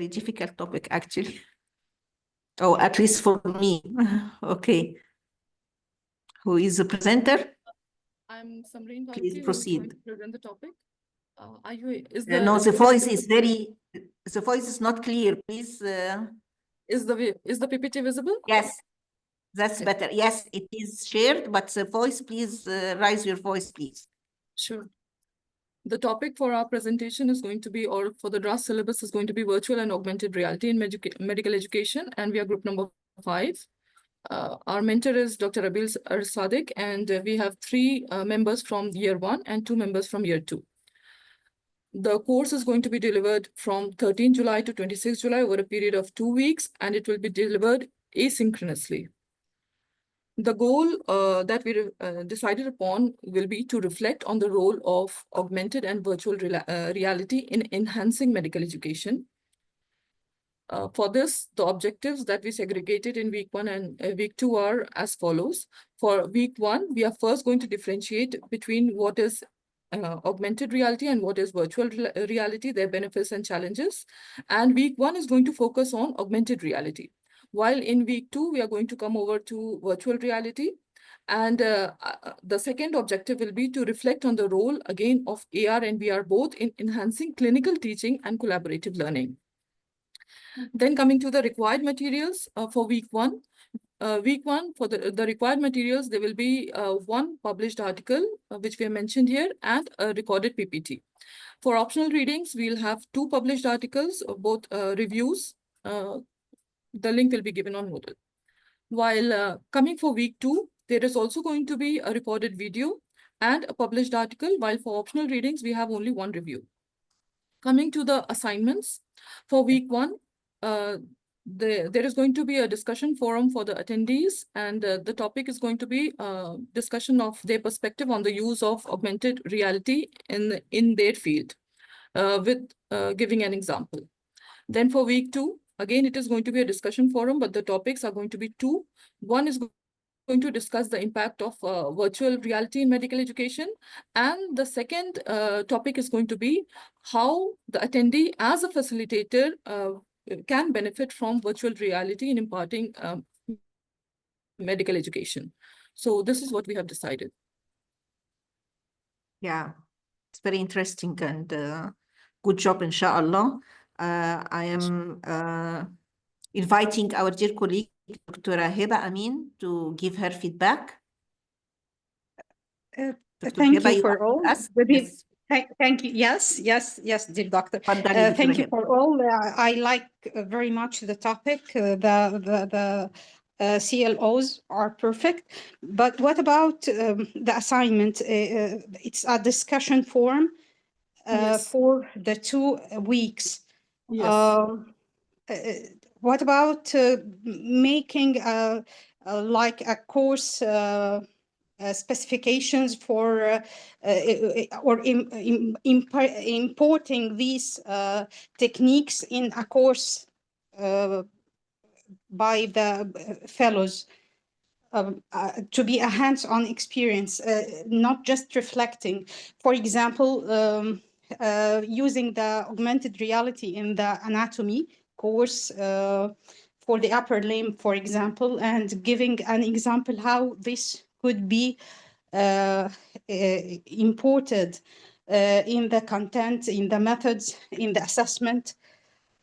S5: difficult topic, actually. Oh, at least for me. Okay. Who is the presenter?
S15: I'm Samreen
S5: Please
S15: Bharti,
S5: proceed.
S15: who's going to present the topic.
S5: No, the voice is not clear. Please.
S15: Is the PPT visible?
S5: Yes, that's better. Yes, it is shared, but the voice, please raise your voice, please.
S15: Sure. The topic for our presentation is going to be, or for the draft syllabus is going to be virtual and augmented reality in medical education, and we are group number 5. Our mentor is Dr. Abil Sadiq, and we have 3 members from year 1 and 2 members from year 2. The course is going to be delivered from 13 July to 26 July over a period of 2 weeks, and it will be delivered asynchronously. The goal that we decided upon will be to reflect on the role of augmented and virtual reality in enhancing medical education. For this, the objectives that we segregated in week 1 and week 2 are as follows. For week 1, we are first going to differentiate between what is augmented reality and what is virtual reality, their benefits and challenges. And week 1 is going to focus on augmented reality. While in week 2, we are going to come over to virtual reality. And the second objective will be to reflect on the role, again, of AR and VR both in enhancing clinical teaching and collaborative learning. Then coming to the required materials for week 1. Week 1, for the required materials, there will be 1 published article, which we have mentioned here, and a recorded PPT. For optional readings, we'll have 2 published articles, both reviews. The link will be given on Moodle. While coming for week 2, there is also going to be a recorded video and a published article, while for optional readings, we have only 1 review. Coming to the assignments, for week 1, there is going to be a discussion forum for the attendees, and the topic is going to be discussion of their perspective on the use of augmented reality in their field, with giving an example. Then for week 2, again, it is going to be a discussion forum, but the topics are going to be 2. One is going to discuss the impact of virtual reality in medical education. And the second topic is going to be how the attendee as a facilitator can benefit from virtual reality in imparting medical education. So this is what we have decided.
S5: Yeah, it's very interesting and good job, inshallah. I am inviting our dear colleague, Dr. Heba Amin, to give her feedback.
S16: Thank you for all. Thank you. Yes, dear doctor. Thank you for all. I like very much the topic. The CLOs are perfect. But what about the assignment? It's a discussion forum for the 2 weeks.
S15: Yes.
S16: What about making like a course specifications for importing these techniques in a course by the fellows. To be a hands-on experience, not just reflecting. For example, using the augmented reality in the anatomy course for the upper limb, for example, and giving an example how this could be imported in the content, in the methods, in the assessment,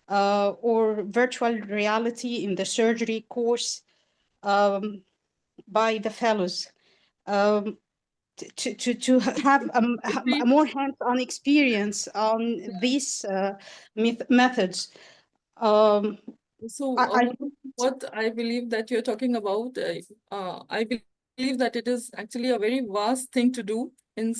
S16: or virtual reality in the surgery course. By the fellows, to have a more hands-on experience on these methods.
S15: So what I believe that you're talking about, I believe that it is actually a very vast thing to do on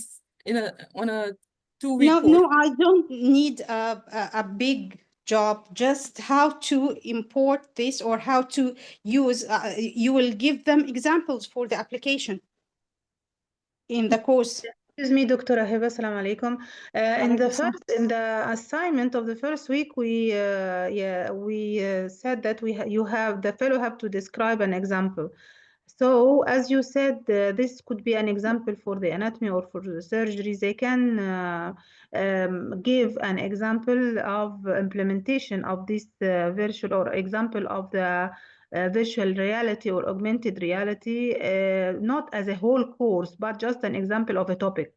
S15: a 2-week course.
S16: No, I don't need a big job, just how to import this or how to use. You will give them examples for the application in the course.
S17: Excuse me, Dr. Hiba, Assalamu alaikum. In the assignment of the first week, we said that the fellow have to describe an example. So, as you said, this could be an example for the anatomy or for the surgery. They can give an example of implementation of this virtual or example of the virtual reality or augmented reality, not as a whole course, but just an example of a topic.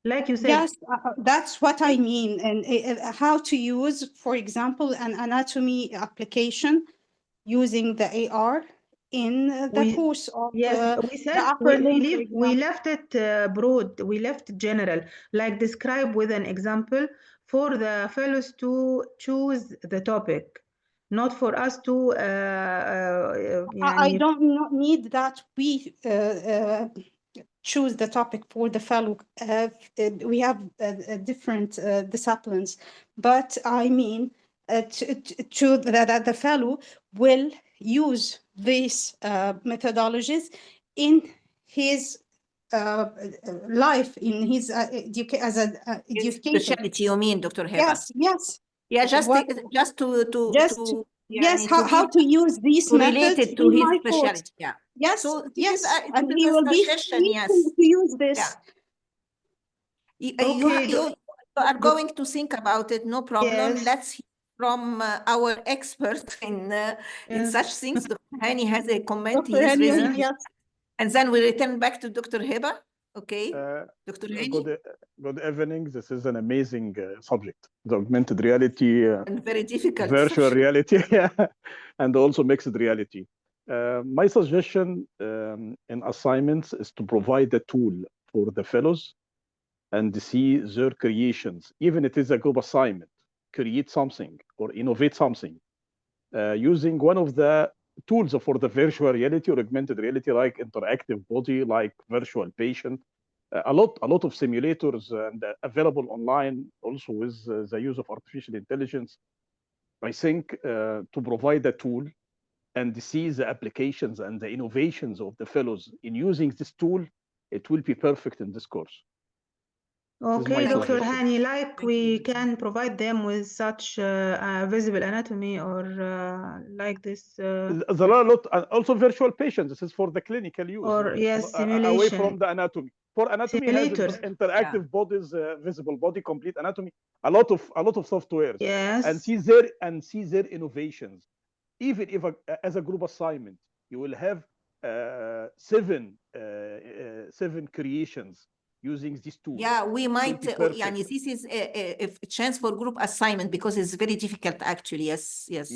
S17: Like you said.
S16: Yes, that's what I mean. And how to use, for example, an anatomy application using the AR in the course of
S17: we said
S16: the upper limb.
S17: we left it broad, we left general, like describe with an example for the fellows to choose the topic, not for us to
S16: I don't need that we choose the topic for the fellow. We have different disciplines, but I mean that the fellow will use these methodologies in his life, in his as an education.
S5: Specialty, you mean, Dr. Hiba?
S16: Yes, yes.
S5: Yeah, just to
S16: yes, how to use these methods
S5: related to
S16: in
S5: his
S16: my
S5: specialty.
S16: course.
S5: Yeah.
S16: Yes,
S5: So
S16: yes,
S5: and
S16: he will be free to use this.
S5: Yeah. You are going to think about it, no problem.
S17: Yes.
S5: Let's hear from our expert in such things. Dr. Hani has a comment. He is raising his, and then we return back to Dr. Hiba. Okay, Dr. Hani.
S11: Good evening. This is an amazing subject, the augmented reality
S5: and very difficult
S11: virtual reality, and also mixed reality. My suggestion in assignments is to provide a tool for the fellows and see their creations, even if it is a group assignment, create something or innovate something using one of the tools for the virtual reality or augmented reality, like interactive body, like virtual patient, a lot of simulators and available online also with the use of artificial intelligence. I think to provide a tool and see the applications and the innovations of the fellows in using this tool, it will be perfect in this course.
S17: Okay, Dr. Hani, like we can provide them with such visible anatomy or like this.
S11: There are a lot, also virtual patients. This is for the clinical use.
S17: Or yes, simulation.
S11: Away from the anatomy. For anatomy,
S17: simulators.
S11: Has interactive bodies, visible body, complete anatomy. A lot of softwares.
S17: Yes.
S11: And see their innovations. Even if as a group assignment, you will have 7 creations using this tool.
S5: Yeah, we might, this is a chance for group assignment because it's very difficult actually, yes.
S11: Yes.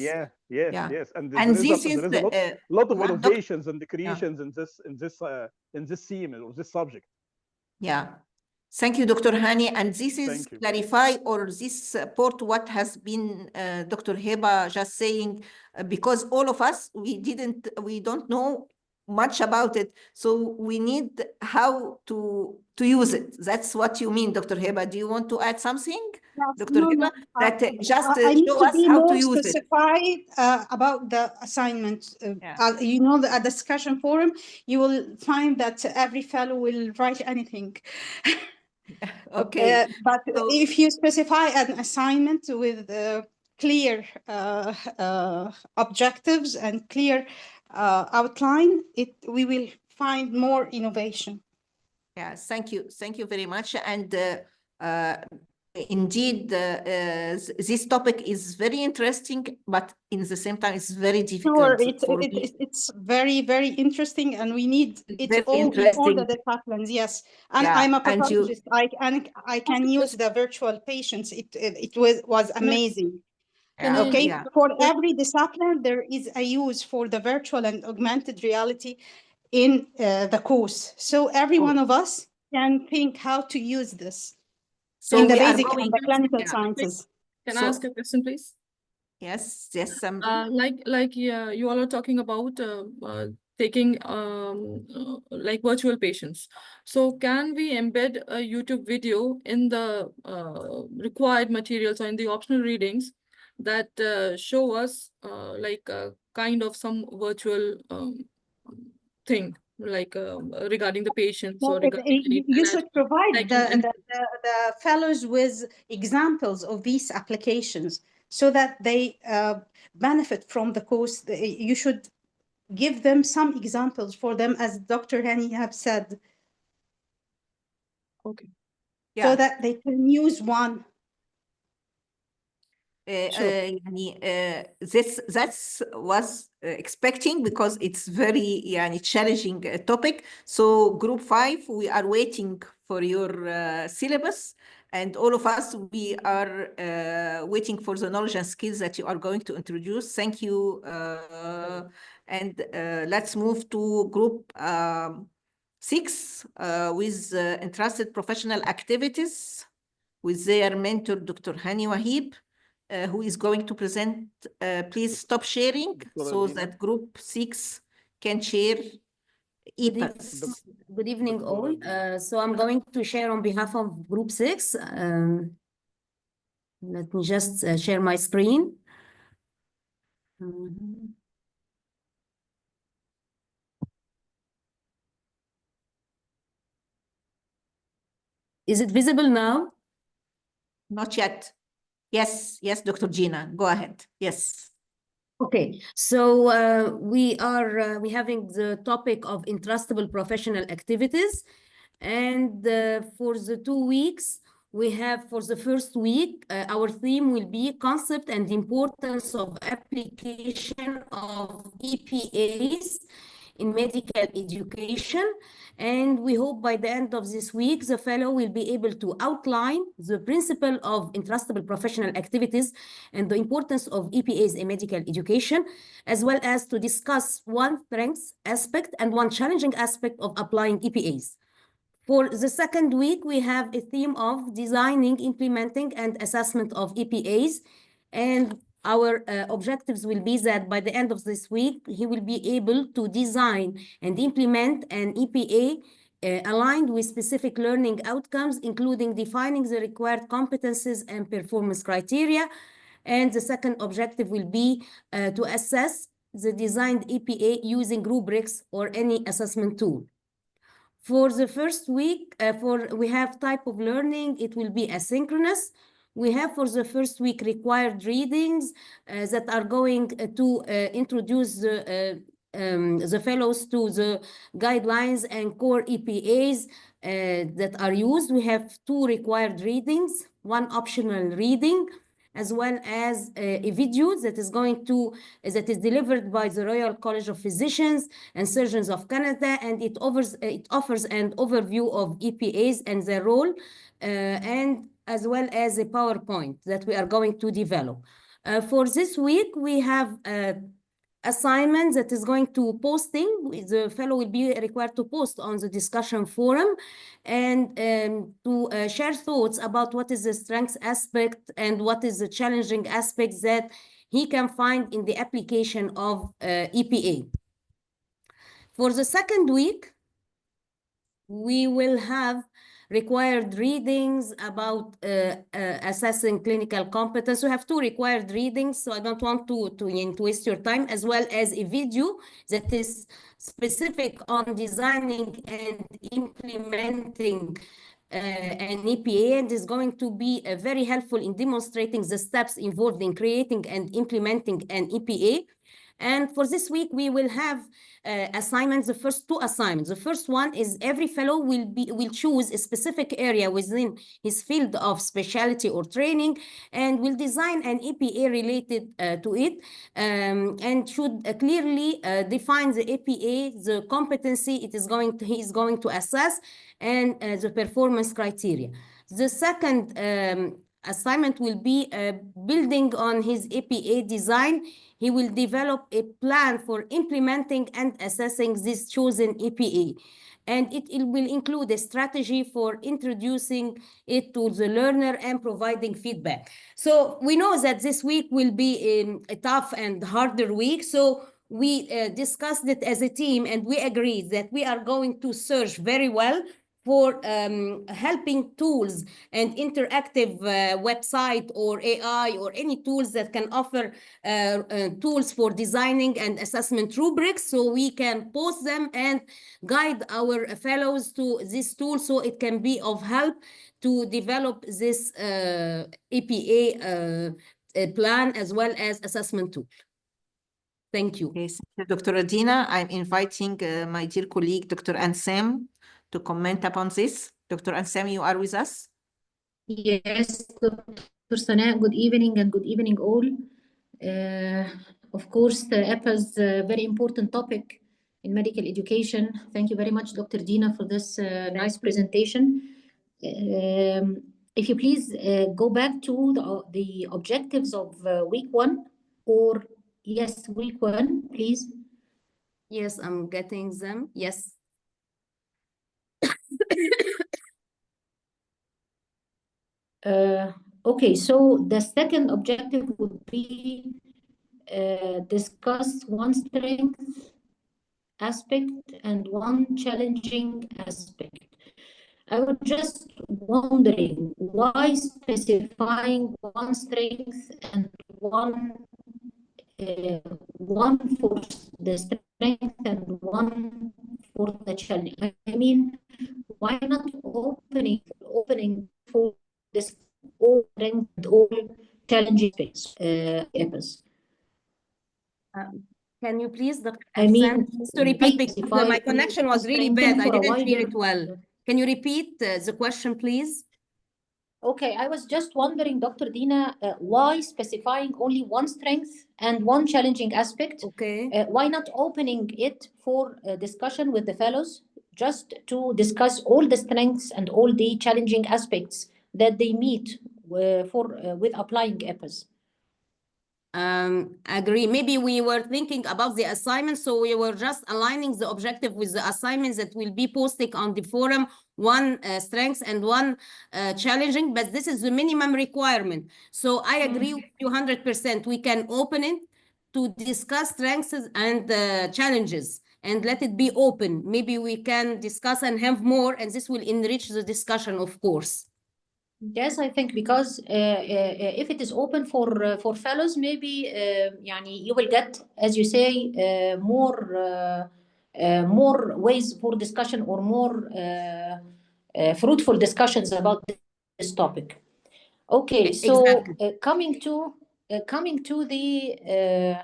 S11: And
S5: this is
S11: a lot of innovations and the creations in this theme or this subject.
S5: Yeah. Thank you, Dr. Hani. And this is clarify or this support what has been Dr. Hiba just saying, because all of us, we don't know much about it. So we need how to use it. That's what you mean, Dr. Hiba. Do you want to add something?
S16: Yes,
S5: Dr.
S16: no,
S5: Hiba, that just
S16: I need
S5: show
S16: to
S5: us
S16: be
S5: how to
S16: more
S5: use it.
S16: specified about the assignment.
S5: Yeah.
S16: You know, a discussion forum, you will find that every fellow will write anything.
S5: Okay.
S16: But
S5: So,
S16: if you specify an assignment with clear objectives and clear outline, we will find more innovation.
S5: yes, thank you. Thank you very much. And indeed, this topic is very interesting, but in the same time, it's very
S16: Sure,
S5: difficult for me.
S16: it's very, very interesting, and we need it
S5: Very
S16: all in all the
S5: interesting.
S16: disciplines. Yes, and
S5: Yeah,
S16: I'm a
S5: and you,
S16: pathologist. I can use the virtual patients. It was amazing.
S5: yeah,
S16: Okay,
S5: yeah.
S16: for every discipline, there is a use for the virtual and augmented reality in the course. So every one of us can think how to use this
S5: So
S16: in the
S5: we are
S16: basic
S5: going,
S16: and the clinical
S5: yeah.
S16: sciences.
S15: Can
S5: So-
S15: I ask a question, please?
S5: Yes, yes, Samri.
S15: You all are talking about taking like virtual patients. So can we embed a YouTube video in the required materials or in the optional readings that show us like kind of some virtual thing, like regarding the patients or regarding any
S16: You should provide
S15: like
S16: the fellows with examples of these applications so that they benefit from the course. You should give them some examples for them, as Dr. Hani have said,
S15: okay,
S16: so that they can use one.
S5: يعني that's was expecting, because it's very يعني challenging topic. So group 5, we are waiting for your syllabus, and all of us, we are waiting for the knowledge and skills that you are going to introduce. Thank you. And let's move to group 6 with entrusted professional activities with their mentor, Dr. Hani Wahib, who is going to present. Please stop sharing so that group 6 can share EPAS.
S2: Good evening, all. So I'm going to share on behalf of Group 6. Let me just share my screen. Is it visible now?
S5: Not yet. Yes, yes, Dr. Gina, go ahead. Yes.
S2: Okay, so we are having the topic of entrustable professional activities, and for the 2 weeks we have, for the first week, our theme will be concept and importance of application of EPAs in medical education. And we hope by the end of this week, the fellow will be able to outline the principle of entrustable professional activities and the importance of EPAs in medical education, as well as to discuss one strength aspect and one challenging aspect of applying EPAs. For the second week, we have a theme of designing, implementing, and assessment of EPAs. And our objectives will be that by the end of this week, he will be able to design and implement an EPA aligned with specific learning outcomes, including defining the required competencies and performance criteria. And the second objective will be to assess the designed EPA using rubrics or any assessment tool. For the first week, we have type of learning, it will be asynchronous. We have for the first week required readings that are going to introduce the fellows to the guidelines and core EPAs that are used. We have 2 required readings, 1 optional reading, as well as a video that is delivered by the Royal College of Physicians and Surgeons of Canada, and it offers an overview of EPAs and their role, and as well as a PowerPoint that we are going to develop. For this week, we have assignment that is going to posting. The fellow will be required to post on the discussion forum and to share thoughts about what is the strengths aspect and what is the challenging aspects that he can find in the application of EPA. For the second week, we will have
S18: required readings about assessing clinical competence. We have 2 required readings, so I don't want to waste your time, as well as a video that is specific on designing and implementing an EPA, and is going to be very helpful in demonstrating the steps involved in creating and implementing an EPA. And for this week, we will have assignments, the first 2 assignments. The first one is every fellow will choose a specific area within his field of specialty or training, and will design an EPA related to it, and should clearly define the EPA, the competency he is going to assess, and the performance criteria. The second assignment will be building on his EPA design. He will develop a plan for implementing and assessing this chosen EPA. And it will include a strategy for introducing it to the learner and providing feedback. So we know that this week will be a tough and harder week. So we discussed it as a team, and we agreed that we are going to search very well for helping tools and interactive website or AI or any tools that can offer tools for designing and assessment rubrics, so we can post them and guide our fellows to this tool, so it can be of help to develop this EPA plan as well as assessment tool. Thank you.
S5: Yes, Dr. Adina, I'm inviting my dear colleague, Dr. Ansam, to comment upon this. Dr. Ansam, you are with us?
S19: Yes, Dr. Sana, good evening and good evening all. Of course, EPA is a very important topic in medical education. Thank you very much, Dr. Dina, for this nice presentation. If you please go back to the objectives of week 1, or yes, week 1, please.
S18: Yes, I'm getting them. Yes.
S19: Okay, so the second objective would be discuss one strength aspect and one challenging aspect. I was just wondering why specifying one strength and one for the strength and one for the challenge. I mean, why not opening for this all strength and all challenging space EPAs?
S18: Can you please, Dr.
S19: I mean,
S18: to repeat, because my connection was really bad. I didn't hear it well. Can you repeat the question, please?
S19: Okay, I was just wondering, Dr. Dina, why specifying only one strength and one challenging aspect?
S18: Okay.
S19: Why not opening it for discussion with the fellows, just to discuss all the strengths and all the challenging aspects that they meet with applying EPAs?
S18: Agree. Maybe we were thinking about the assignment, so we were just aligning the objective with the assignments that will be posted on the forum, one strengths and one challenging, but this is the minimum requirement. So I agree with you 100%. We can open it to discuss strengths and challenges and let it be open. Maybe we can discuss and have more, and this will enrich the discussion, of course.
S19: Yes, I think because if it is open for fellows, maybe you will get, as you say, more ways for discussion or more fruitful discussions about this topic. Okay, so
S18: exactly.
S19: coming to the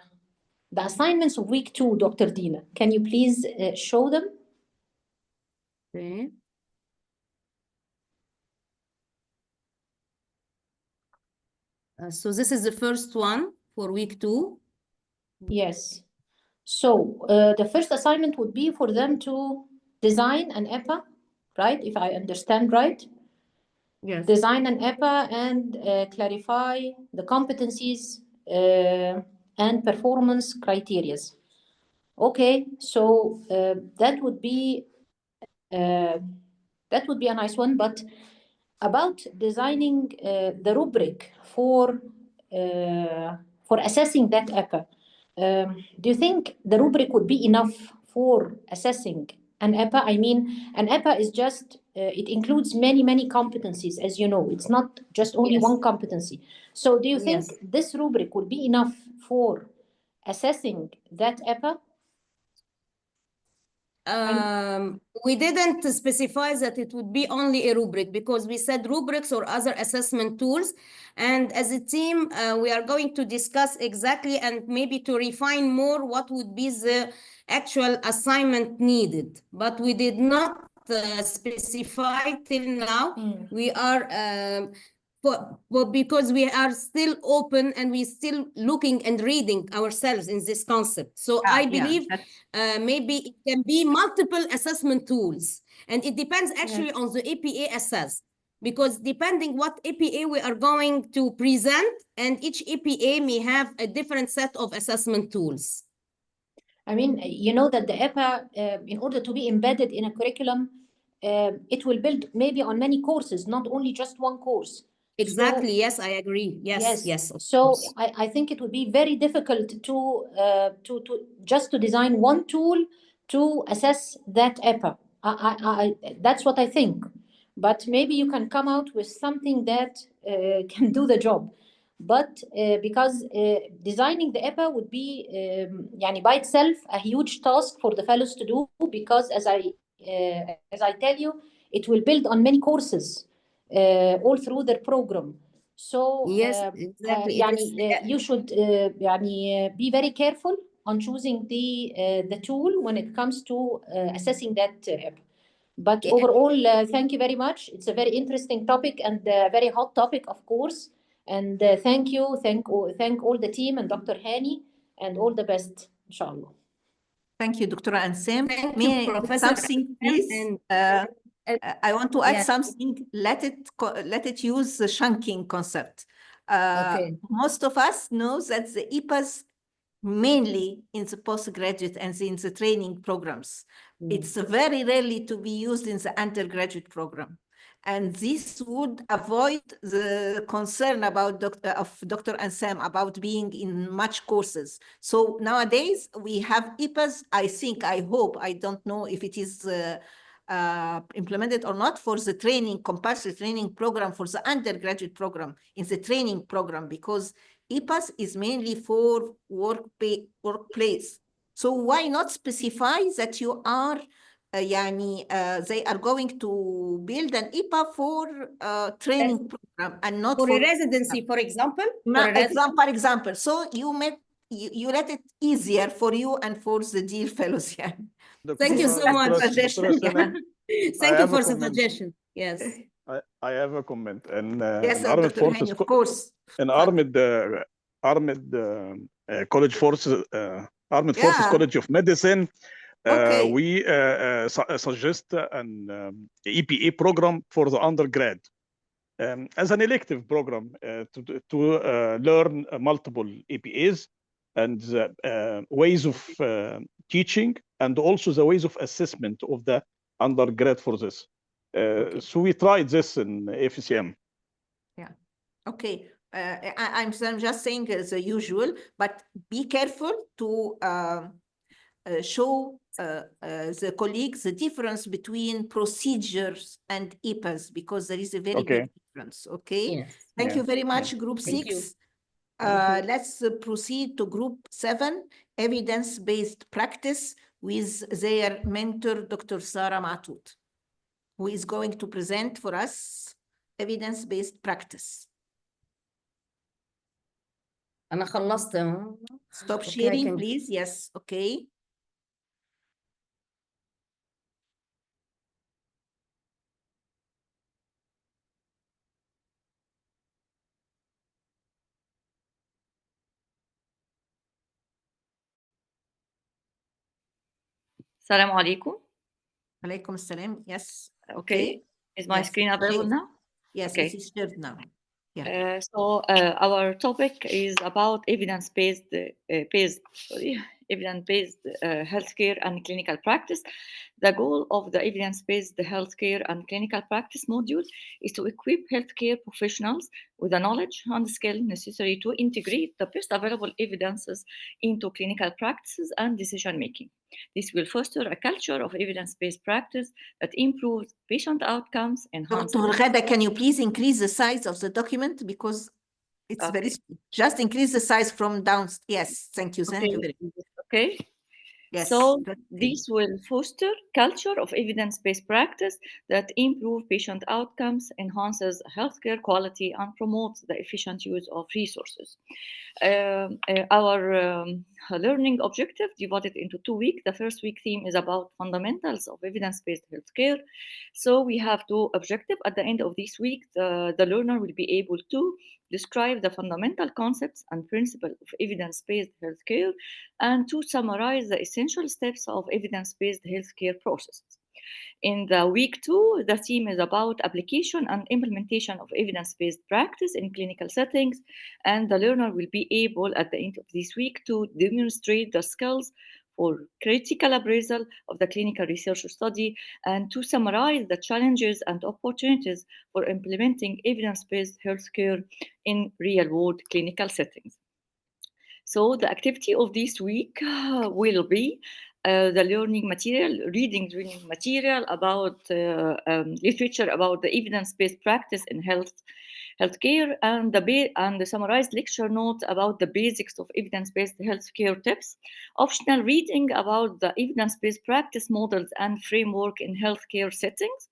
S19: assignments of week 2, Dr. Dina, can you please show them?
S18: Okay. So this is the first one for week 2.
S19: Yes. So the first assignment would be for them to design an EPA, right? If I understand right.
S18: Yes.
S19: Design an EPA and clarify the competencies and performance criteria. Okay, so that would be a nice one. But about designing the rubric for assessing that EPA, do you think the rubric would be enough for assessing an EPA? I mean, an EPA is just, it includes many competencies, as you know. It's not just only one competency. So do you think this rubric will be enough for assessing that EPA?
S18: We didn't specify that it would be only a rubric, because we said rubrics or other assessment tools. And as a team, we are going to discuss exactly and maybe to refine more what would be the actual assignment needed. But we did not specify till now. We are because we are still open and we're still looking and reading ourselves in this concept. So I believe maybe it can be multiple assessment tools, and it depends actually on the APA assessed, because depending what APA we are going to present, and each APA may have a different set of assessment tools.
S19: I mean, you know that the EPA, in order to be embedded in a curriculum, it will build maybe on many courses, not only just one course.
S18: Exactly.
S19: So,
S18: yes, I agree. Yes.
S19: So I think it would be very difficult to just to design one tool to assess that EPA. That's what I think. But maybe you can come out with something that can do the job. But because designing the EPA would be by itself a huge task for the fellows to do, because as I tell you, it will build on many courses all through their program. So
S18: exactly.
S19: You should be very careful on choosing the tool when it comes to assessing that EPA. But overall, thank you very much. It's a very interesting topic and a very hot topic, of course. And thank all the team and Dr. Hani, and all the best, inshallah.
S5: Thank you, Dr. Ansem.
S18: Thank
S5: May
S18: you,
S5: I
S18: Professor.
S5: something, please? I want to add something. Let it use the chunking concept. Most of us know that the EPAs mainly in the postgraduate and in the training programs. It's very rarely to be used in the undergraduate program. And this would avoid the concern about Dr. Ansam about being in much courses. So nowadays we have EPAs, I hope, I don't know if it is implemented or not, for the training, compulsory training program for the undergraduate program, in the training program, because EPAS is mainly for workplace. So why not specify that you are they are going to build an EPA for training program and not
S18: for a residency, for example?
S5: For example. So you let it easier for you and for the dear fellows.
S18: Thank you so much.
S11: Thank
S18: Thank you for the suggestion. Yes.
S11: I have a comment. And
S5: yes,
S11: Armed
S5: Dr.
S11: Forces,
S5: Hani, of course.
S11: An armed college forces, Armed Forces College of Medicine. We suggest an EPA program for the undergrad as an elective program to learn multiple EPAs and ways of teaching, and also the ways of assessment of the undergrad for this. So we tried this in FCM.
S5: Yeah. Okay. I'm just saying as usual, but be careful to show the colleagues the difference between procedures and EPAs, because there is a very big difference. Okay.
S18: Yes.
S5: Thank you very much, Group 6. Let's proceed to Group 7, evidence-based practice, with their mentor, Dr. Sarah Matoud, who is going to present for us evidence-based practice.
S18: أنا خلصت.
S5: Stop sharing, please. Yes. Okay.
S20: Assalamu alaikum.
S5: Alaikum assalam. Yes.
S20: Okay. Is my screen available now?
S5: Yes, it is shared now. Yeah.
S20: So our topic is about evidence-based evidence-based healthcare and clinical practice. The goal of the evidence-based healthcare and clinical practice module is to equip healthcare professionals with the knowledge and skill necessary to integrate the best available evidences into clinical practices and decision-making. This will foster a culture of evidence-based practice that improves patient outcomes, enhances...
S5: Dr. Ghada, can you please increase the size of the document? Because it's very, just increase the size from down. Yes, thank you. Thank you very much.
S20: Okay.
S5: Yes.
S20: So this will foster culture of evidence-based practice that improve patient outcomes, enhances healthcare quality, and promotes the efficient use of resources. Our learning objective divided into 2 weeks. The first week theme is about fundamentals of evidence-based healthcare. So we have 2 objectives. At the end of this week, the learner will be able to describe the fundamental concepts and principles of evidence-based healthcare and to summarize the essential steps of evidence-based healthcare processes. In the week 2, the theme is about application and implementation of evidence-based practice in clinical settings, and the learner will be able at the end of this week to demonstrate the skills for critical appraisal of the clinical research study and to summarize the challenges and opportunities for implementing evidence-based healthcare in real-world clinical settings. So the activity of this week will be the learning material, reading material about literature about the evidence-based practice in healthcare, and the summarized lecture note about the basics of evidence-based healthcare tips, optional reading about the evidence-based practice models and framework in healthcare settings.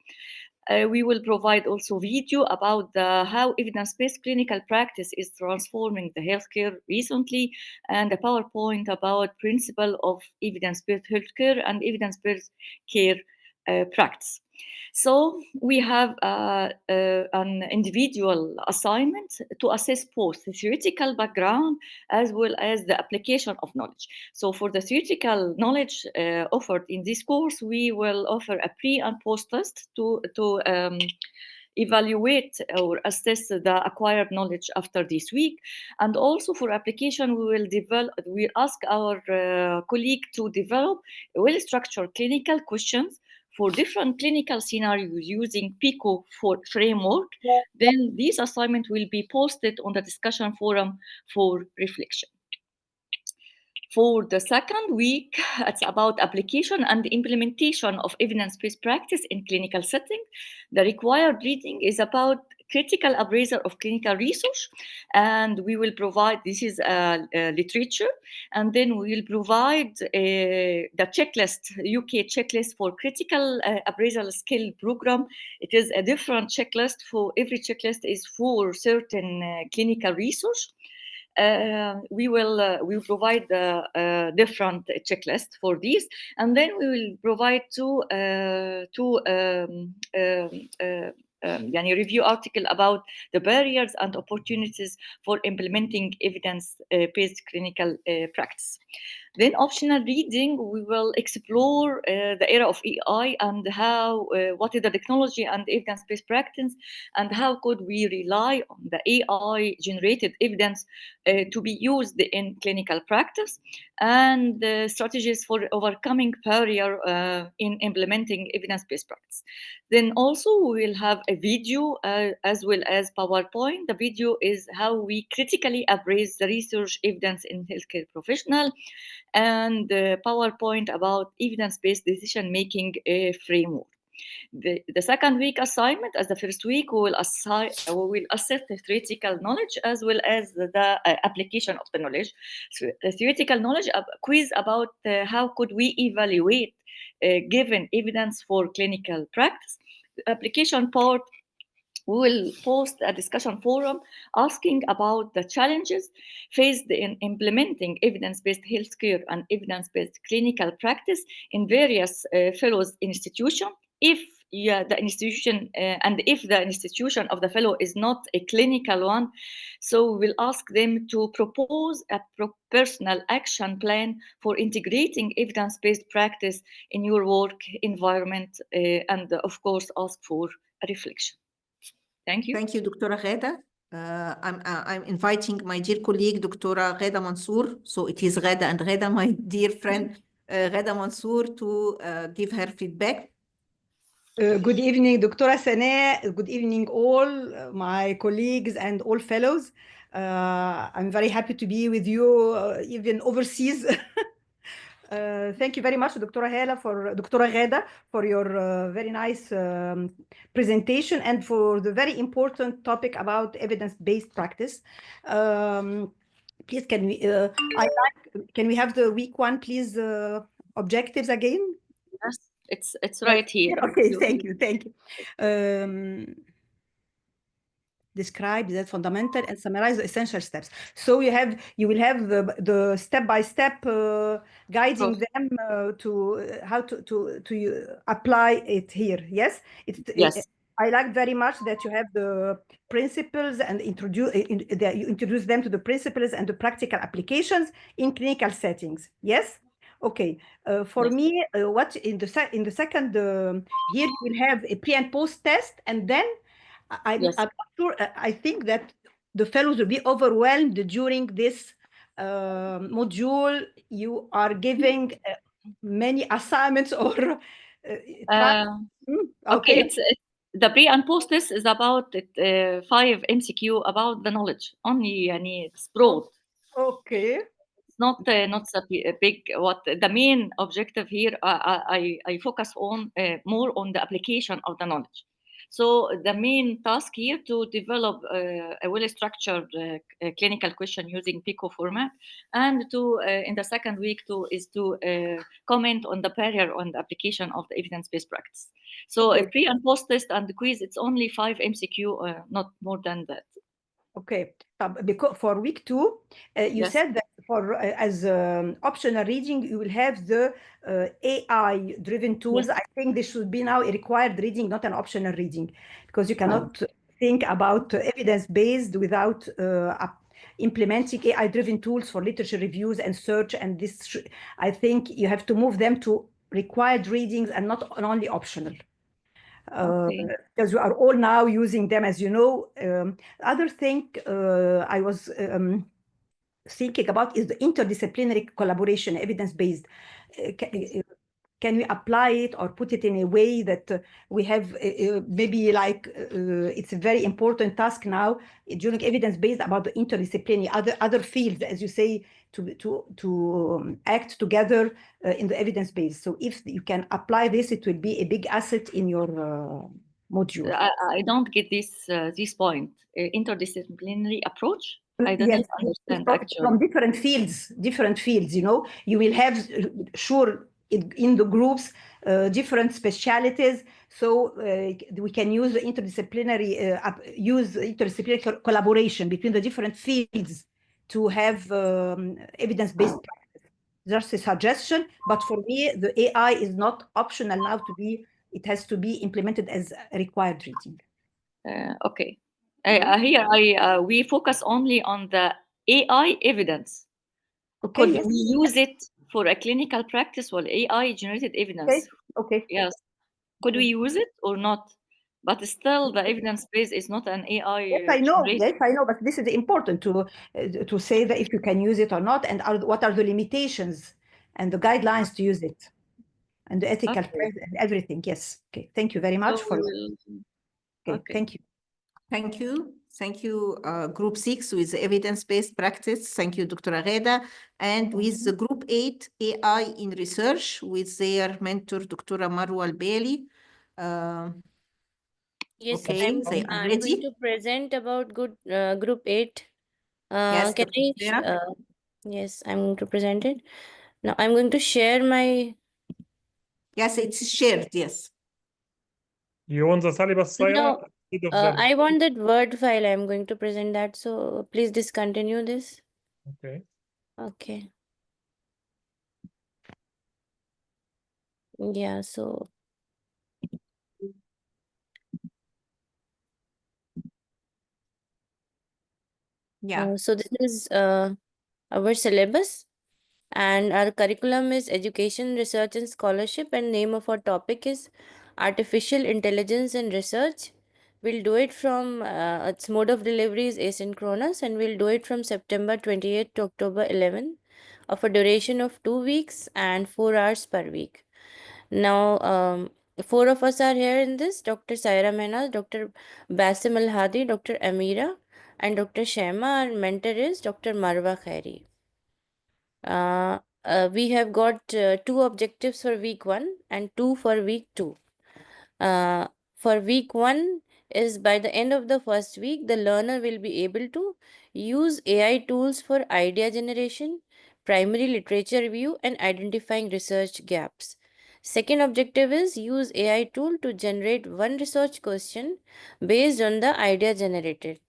S20: We will provide also video about how evidence-based clinical practice is transforming the healthcare recently, and a PowerPoint about principle of evidence-based healthcare and evidence-based care practice. So we have an individual assignment to assess both the theoretical background as well as the application of knowledge. So for the theoretical knowledge offered in this course, we will offer a pre and post test to evaluate or assess the acquired knowledge after this week. And also for application, we ask our colleague to develop well-structured clinical questions for different clinical scenarios using PICO framework. Then this assignment will be posted on the discussion forum for reflection. For the second week, it's about application and implementation of evidence-based practice in clinical setting. The required reading is about critical appraisal of clinical research, and we will provide, this is literature, and then we will provide the checklist, UK checklist for critical appraisal skill program. It is a different checklist for every checklist is for certain clinical research. We will provide the different checklists for these, and then we will provide two review article about the barriers and opportunities for implementing evidence-based clinical practice. Then optional reading, we will explore the era of AI and how, what is the technology and evidence-based practice, and how could we rely on the AI-generated evidence to be used in clinical practice, and strategies for overcoming barrier in implementing evidence-based practice. Then also we will have a video as well as PowerPoint. The video is how we critically appraise the research evidence in healthcare professional, and PowerPoint about evidence-based decision-making framework. The second week assignment, as the first week, we will assess the theoretical knowledge as well as the application of the knowledge. So the theoretical knowledge quiz about how could we evaluate given evidence for clinical practice. The application part, we will post a discussion forum asking about the challenges faced in implementing evidence-based healthcare and evidence-based clinical practice in various fellows institutions. If the institution and if the institution of the fellow is not a clinical one, so we will ask them to propose a personal action plan for integrating evidence-based practice in your work environment, and of course ask for a reflection. Thank you.
S5: Thank you, Dr. Ghada. I'm inviting my dear colleague, Dr. Ghada Mansour. So it is Ghada and Ghada, my dear friend, Ghada Mansour, to give her feedback.
S3: Good evening, Dr. Sana. Good evening, all my colleagues and all fellows. I'm very happy to be with you, even overseas. Thank you very much, Dr. Ghada, for your very nice presentation and for the very important topic about evidence-based practice. Please, can we have the week 1, please, objectives again?
S20: Yes, it's right here.
S3: Okay, thank you. Describe the fundamental and summarize the essential steps. So you will have the step-by-step guiding them to how to apply it here. Yes,
S20: Yes.
S3: I like very much that you have the principles and that you introduce them to the principles and the practical applications in clinical settings. Yes. Okay. For me, what in the second here we'll have a pre and post test, and then I'm not sure. I think that the fellows will be overwhelmed during this module. You are giving many assignments or
S20: okay. It's the pre and post test is about 5 MCQ about the knowledge only. It's broad.
S3: Okay.
S20: It's not so big. What the main objective here? I focus on more on the application of the knowledge. So the main task here to develop a well-structured clinical question using PICO format, and to in the second week is to comment on the barrier on the application of the evidence-based practice. So a pre and post test and the quiz, it's only 5 MCQ, not more than that.
S3: Okay, because for week 2, you said that for as optional reading, you will have the AI-driven tools. I think this should be now a required reading, not an optional reading, because you cannot think about evidence-based without implementing AI-driven tools for literature reviews and search. And this, I think, you have to move them to required readings and not only optional. Because we are all now using them, as you know. Other thing I was thinking about is the interdisciplinary collaboration, evidence-based. Can we apply it or put it in a way that we have maybe like it's a very important task now during evidence-based about the interdisciplinary other fields, as you say, to act together in the evidence-based. So if you can apply this, it will be a big asset in your module.
S20: I don't get this point. Interdisciplinary approach. I don't understand actually.
S3: From different fields, you know, you will have sure in the groups different specialities, so we can use the interdisciplinary collaboration between the different fields to have evidence-based practice. Just a suggestion, but for me the AI is not optional now it has to be implemented as a required reading.
S20: Okay. Here we focus only on the AI evidence.
S3: Okay.
S20: Could we use it for a clinical practice or AI generated evidence?
S3: Okay.
S20: Yes. Could we use it or not? But still, the evidence base is not an AI.
S3: Yes, I know, but this is important to say that if you can use it or not, and what are the limitations and the guidelines to use it, and the ethical and everything. Yes. Okay. Thank you very much for. Okay. Thank you.
S5: Thank you. Thank you, Group 6 with evidence-based practice. Thank you, Dr. Ghada. And with the Group 8, AI in research, with their mentor, Dr. Marwa Al-Bailey.
S21: Yes,
S5: okay,
S21: I'm going to present about Group 8.
S5: Yes,
S21: can I? Yes, I'm going to present it. Now I'm going to share my.
S5: Yes, it's shared, yes.
S22: You want the syllabus, Saira?
S21: No, I want that Word file. I'm going to present that. So please discontinue this.
S22: Okay.
S21: Okay. Yeah, so.
S5: Yeah.
S21: So this is our syllabus, and our curriculum is Education, Research and Scholarship, and name of our topic is Artificial Intelligence and Research. We'll do it from, its mode of delivery is asynchronous, and we'll do it from September 28th to October 11th of a duration of 2 weeks and 4 hours per week. Now, 4 of us are here in this: Dr. Saira Mehnaz, Dr. Basim Al Hadi, Dr. Amira, and Dr. Shema. Our mentor is Dr. Marwa Khairi. We have got 2 objectives for week 1 and 2 for week 2. For week 1 is by the end of the first week, the learner will be able to use AI tools for idea generation, primary literature review, and identifying research gaps. Second objective is use AI tool to generate one research question based on the idea generated.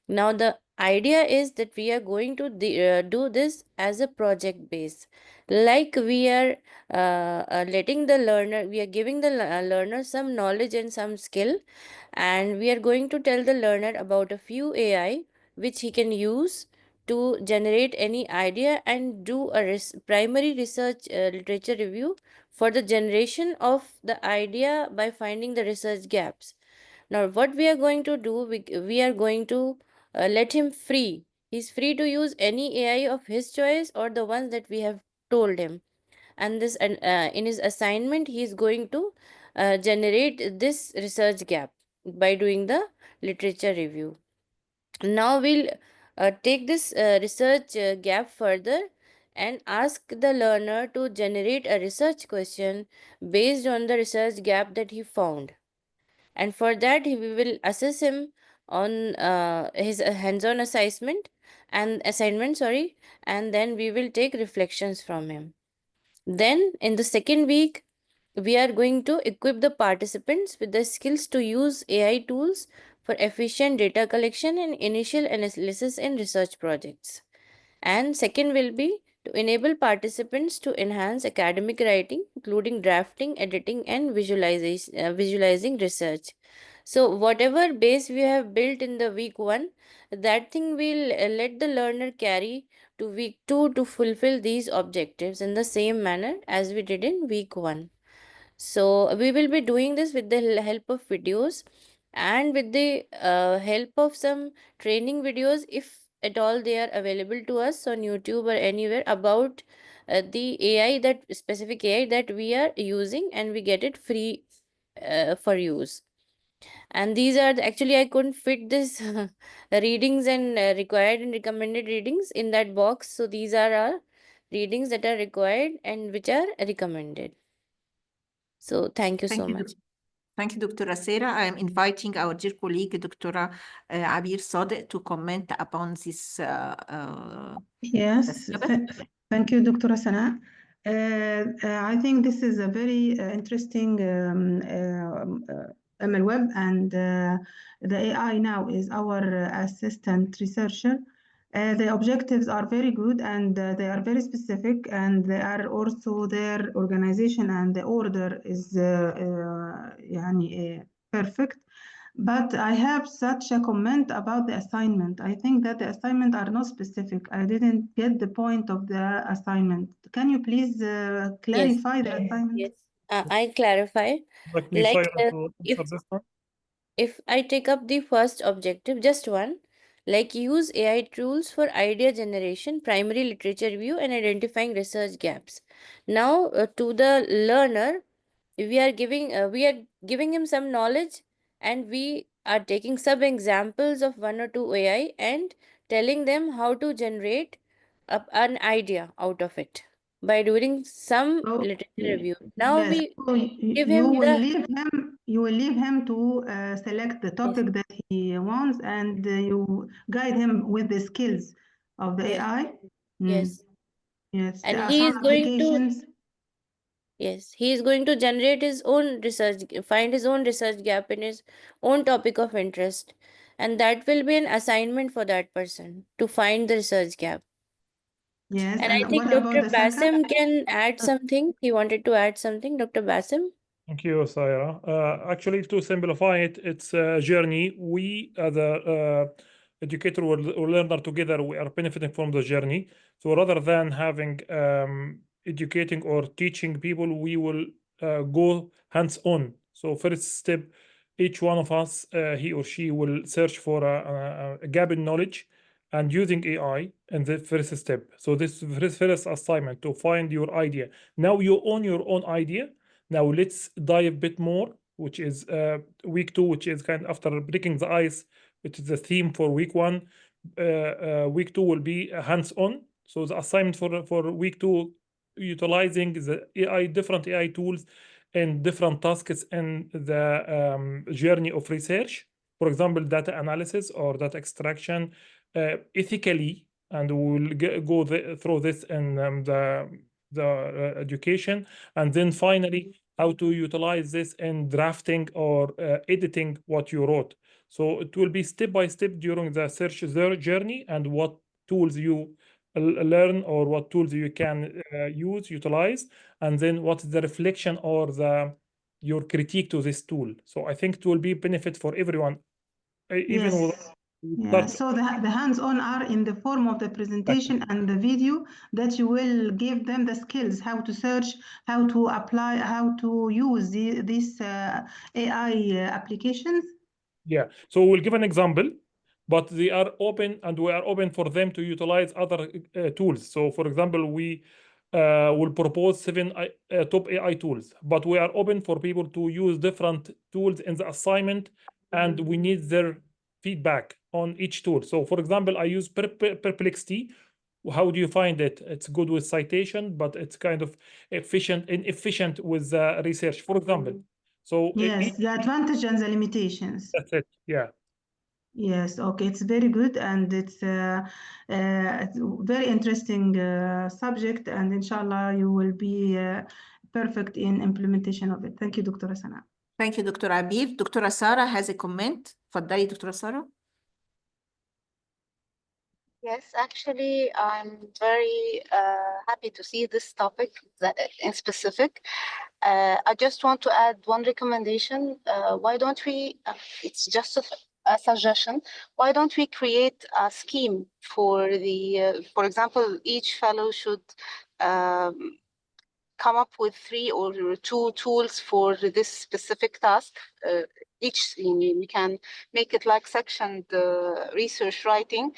S21: Now, the idea is that we are going to do this as a project base. Like we are letting the learner, we are giving the learner some knowledge and some skill, and we are going to tell the learner about a few AI which he can use to generate any idea and do a primary research literature review for the generation of the idea by finding the research gaps. Now, what we are going to do, we are going to let him free. He's free to use any AI of his choice or the ones that we have told him. And this, in his assignment, he is going to generate this research gap by doing the literature review. Now we'll take this research gap further and ask the learner to generate a research question based on the research gap that he found. And for that, we will assess him on his hands-on assignment, and then we will take reflections from him. Then in the second week, we are going to equip the participants with the skills to use AI tools for efficient data collection and initial analysis in research projects. And second will be to enable participants to enhance academic writing, including drafting, editing, and visualizing research. So whatever base we have built in the week 1, that thing will let the learner carry to week 2 to fulfill these objectives in the same manner as we did in week 1. So we will be doing this with the help of videos and with the help of some training videos, if at all they are available to us on YouTube or anywhere, about the AI, that specific AI that we are using, and we get it free for use. And these are actually, I couldn't fit this readings and required and recommended readings in that box. So these are our readings that are required and which are recommended. So thank you so much.
S5: Thank you, Dr. Asera. I am inviting our dear colleague, Dr. Abir Sadiq, to comment upon this.
S17: Yes, thank you, Dr. Sana. I think this is a very interesting ML web, and the AI now is our assistant researcher. The objectives are very good, and they are very specific, and they are also their organization and the order is perfect. But I have such a comment about the assignment. I think that the assignment are not specific. I didn't get the point of the assignment. Can you please clarify the assignment?
S21: Yes, I clarify. Like if I take up the first objective, just one, like use AI tools for idea generation, primary literature review, and identifying research gaps. Now, to the learner, we are giving him some knowledge, and we are taking sub examples of 1 or 2 AI and telling them how to generate an idea out of it by doing some literature review. Now
S17: Yes,
S21: we
S17: so
S21: give
S17: you
S21: him
S17: will
S21: the
S17: leave him to select the topic that he wants, and you guide him with the skills of the
S21: Yes.
S17: AI.
S21: Yes.
S17: Yes,
S21: And
S17: there are
S21: he
S17: some
S21: is going to
S17: applications.
S21: Yes, he is going to generate his own research, find his own research gap in his own topic of interest. And that will be an assignment for that person to find the research gap.
S17: Yes,
S21: And I
S17: and
S21: think
S17: what about
S21: Dr.
S17: the second?
S21: Basim can add something. He wanted to add something. Dr. Basim?
S22: Thank you, Saira. Actually, to simplify it, it's a journey. We, as a educator or learner together, we are benefiting from the journey. So rather than having educating or teaching people, we will go hands-on. So first step, each one of us, he or she will search for a gap in knowledge and using AI in the first step. So this first assignment to find your idea. Now you own your own idea. Now let's dive a bit more, which is week 2, which is kind of after breaking the ice, which is the theme for week 1. Week 2 will be hands-on. So the assignment for week 2, utilizing the different AI tools and different tasks in the journey of research. For example, data analysis or data extraction ethically, and we will go through this in the education, and then finally how to utilize this in drafting or editing what you wrote. So it will be step by step during the search journey, and what tools you learn or what tools you can utilize, and then what is the reflection or your critique to this tool. So I think it will be benefit for everyone, even
S17: Yes.
S22: with
S17: Yeah, so the hands-on are in the form of the presentation and the video that you will give them the skills, how to search, how to apply, how to use these AI applications.
S22: Yeah, so we'll give an example, but they are open, and we are open for them to utilize other tools. So for example, we will propose 7 top AI tools, but we are open for people to use different tools in the assignment, and we need their feedback on each tool. So for example, I use Perplexity. How do you find it? It's good with citation, but it's kind of inefficient with research, for example. So
S17: yes, the advantage and the limitations.
S22: That's it. Yeah.
S17: Yes, okay, it's very good, and it's a very interesting subject, and inshallah you will be perfect in implementation of it. Thank you, Dr. Sana.
S5: Thank you, Dr. Abir. Dr. Sarah has a comment. تفضلي, Dr. Sarah.
S10: Yes, actually, I'm very happy to see this topic in specific. I just want to add one recommendation. Why don't we, it's just a suggestion, why don't we create a scheme for the, for example, each fellow should come up with 3 or 2 tools for this specific task. We can make it like sectioned research writing.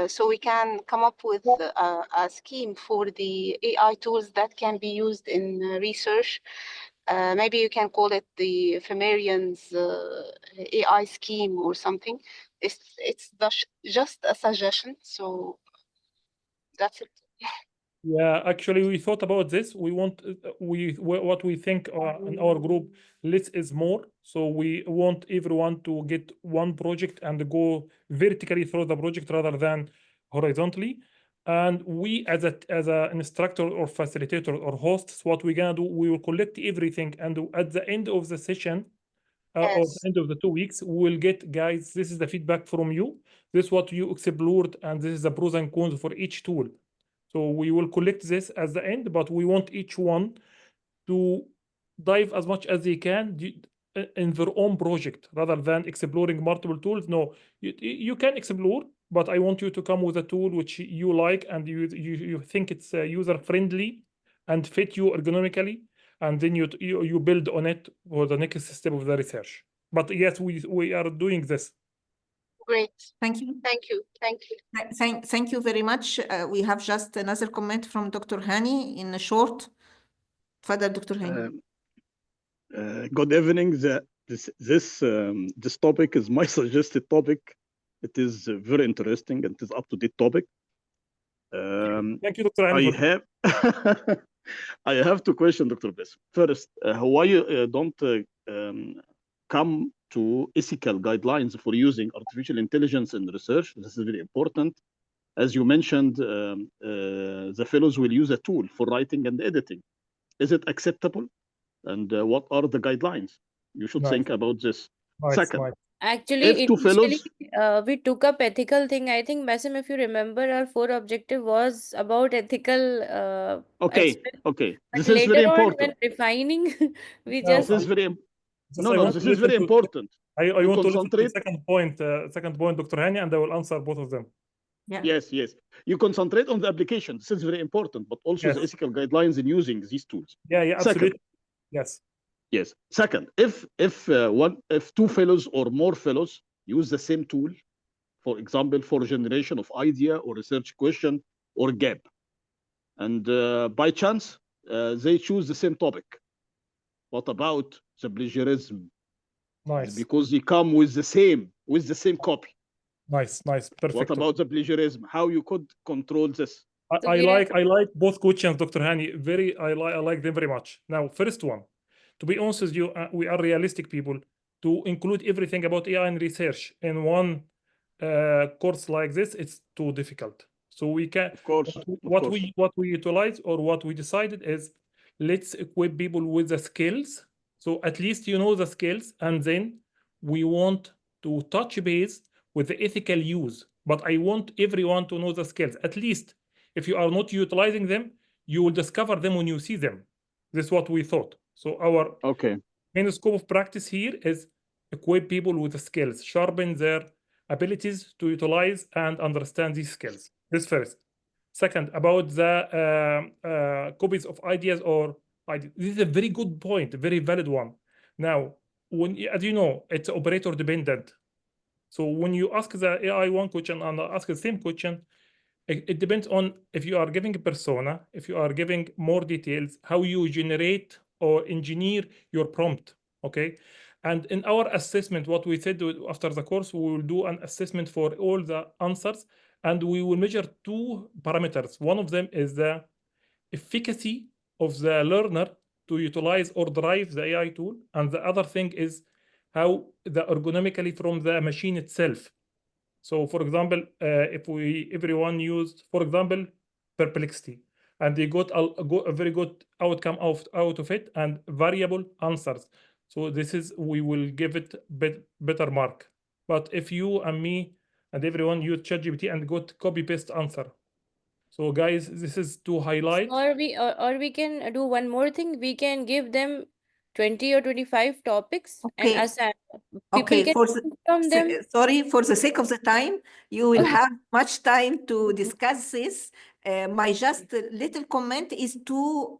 S10: So we can come up with a scheme for the AI tools that can be used in research. Maybe you can call it the Flammarian's AI scheme or something. It's just a suggestion, so that's it.
S22: Yeah, actually, we thought about this. We want what we think in our group, less is more. So we want everyone to get one project and go vertically through the project rather than horizontally. And we, as an instructor or facilitator or hosts, what we're gonna do, we will collect everything, and at the end of the session, or the end of the 2 weeks, we will get, guys, this is the feedback from you. This is what you explored, and this is the pros and cons for each tool. So we will collect this at the end, but we want each one to dive as much as they can in their own project rather than exploring multiple tools. No, you can explore, but I want you to come with a tool which you like and you think it's user friendly and fit you ergonomically, and then you build on it for the next step of the research. But yes, we are doing this.
S10: Great.
S5: Thank you.
S10: Thank you. Thank you.
S5: Thank you very much. We have just another comment from Dr. Hani in a short. تفضل Dr. Hani.
S11: Good evening. This topic is my suggested topic. It is very interesting and it is up-to-date topic.
S22: Thank you, Dr. Hani.
S11: I have 2 questions, Dr. Bess. First, why you don't come to ethical guidelines for using artificial intelligence in research? This is very important. As you mentioned, the fellows will use a tool for writing and editing. Is it acceptable? And what are the guidelines? You should think about this. Second,
S21: actually, initially, we took up ethical thing. I think, Basim, if you remember, our 4 objective was about ethical.
S11: Okay.
S21: But
S11: this is very important.
S21: When refining, we
S11: No,
S21: just.
S11: this is very this is very important.
S22: I want to listen to the second point, Dr. Hani, and I will answer both of them.
S5: Yeah.
S11: Yes. You concentrate on the application. This is very important, but also the ethical guidelines in using these tools.
S22: Yeah, absolutely. Yes.
S11: Yes. Second, if two fellows or more fellows use the same tool, for example, for generation of idea or research question or gap, and by chance they choose the same topic, what about the plagiarism?
S22: Nice.
S11: Because they come with the same copy.
S22: Nice. Perfect.
S11: What about the plagiarism? How you could control this?
S22: I like both questions, Dr. Hani. I like them very much. Now, first one, to be honest with you, we are realistic people. To include everything about AI and research in one course like this, it's too difficult. So we can,
S11: of course,
S22: what we utilize or what we decided is, let's equip people with the skills. So at least you know the skills, and then we want to touch base with the ethical use. But I want everyone to know the skills. At least if you are not utilizing them, you will discover them when you see them. This is what we thought. So our main scope of practice here is equip people with the skills, sharpen their abilities to utilize and understand these skills. This first. Second, about the copies of ideas or ideas. This is a very good point, a very valid one. Now, as you know, it's operator dependent. So when you ask the AI one question and ask the same question, it depends on if you are giving a persona, if you are giving more details, how you generate or engineer your prompt, okay? And in our assessment, what we said after the course, we will do an assessment for all the answers, and we will measure two parameters. One of them is the efficacy of the learner to utilize or drive the AI tool, and the other thing is how the ergonomically from the machine itself. So, for example, if everyone used, for example, Perplexity, and they got a very good outcome out of it and variable answers. So we will give it better mark. But if you and me and everyone use ChatGPT and got copy paste answer. So guys, this is to highlight.
S21: Or we can do one more thing. We can give them 20 or 25 topics and assign.
S5: Okay,
S21: People can from them.
S5: Sorry, for the sake of the time, you will have much time to discuss this. My just little comment is to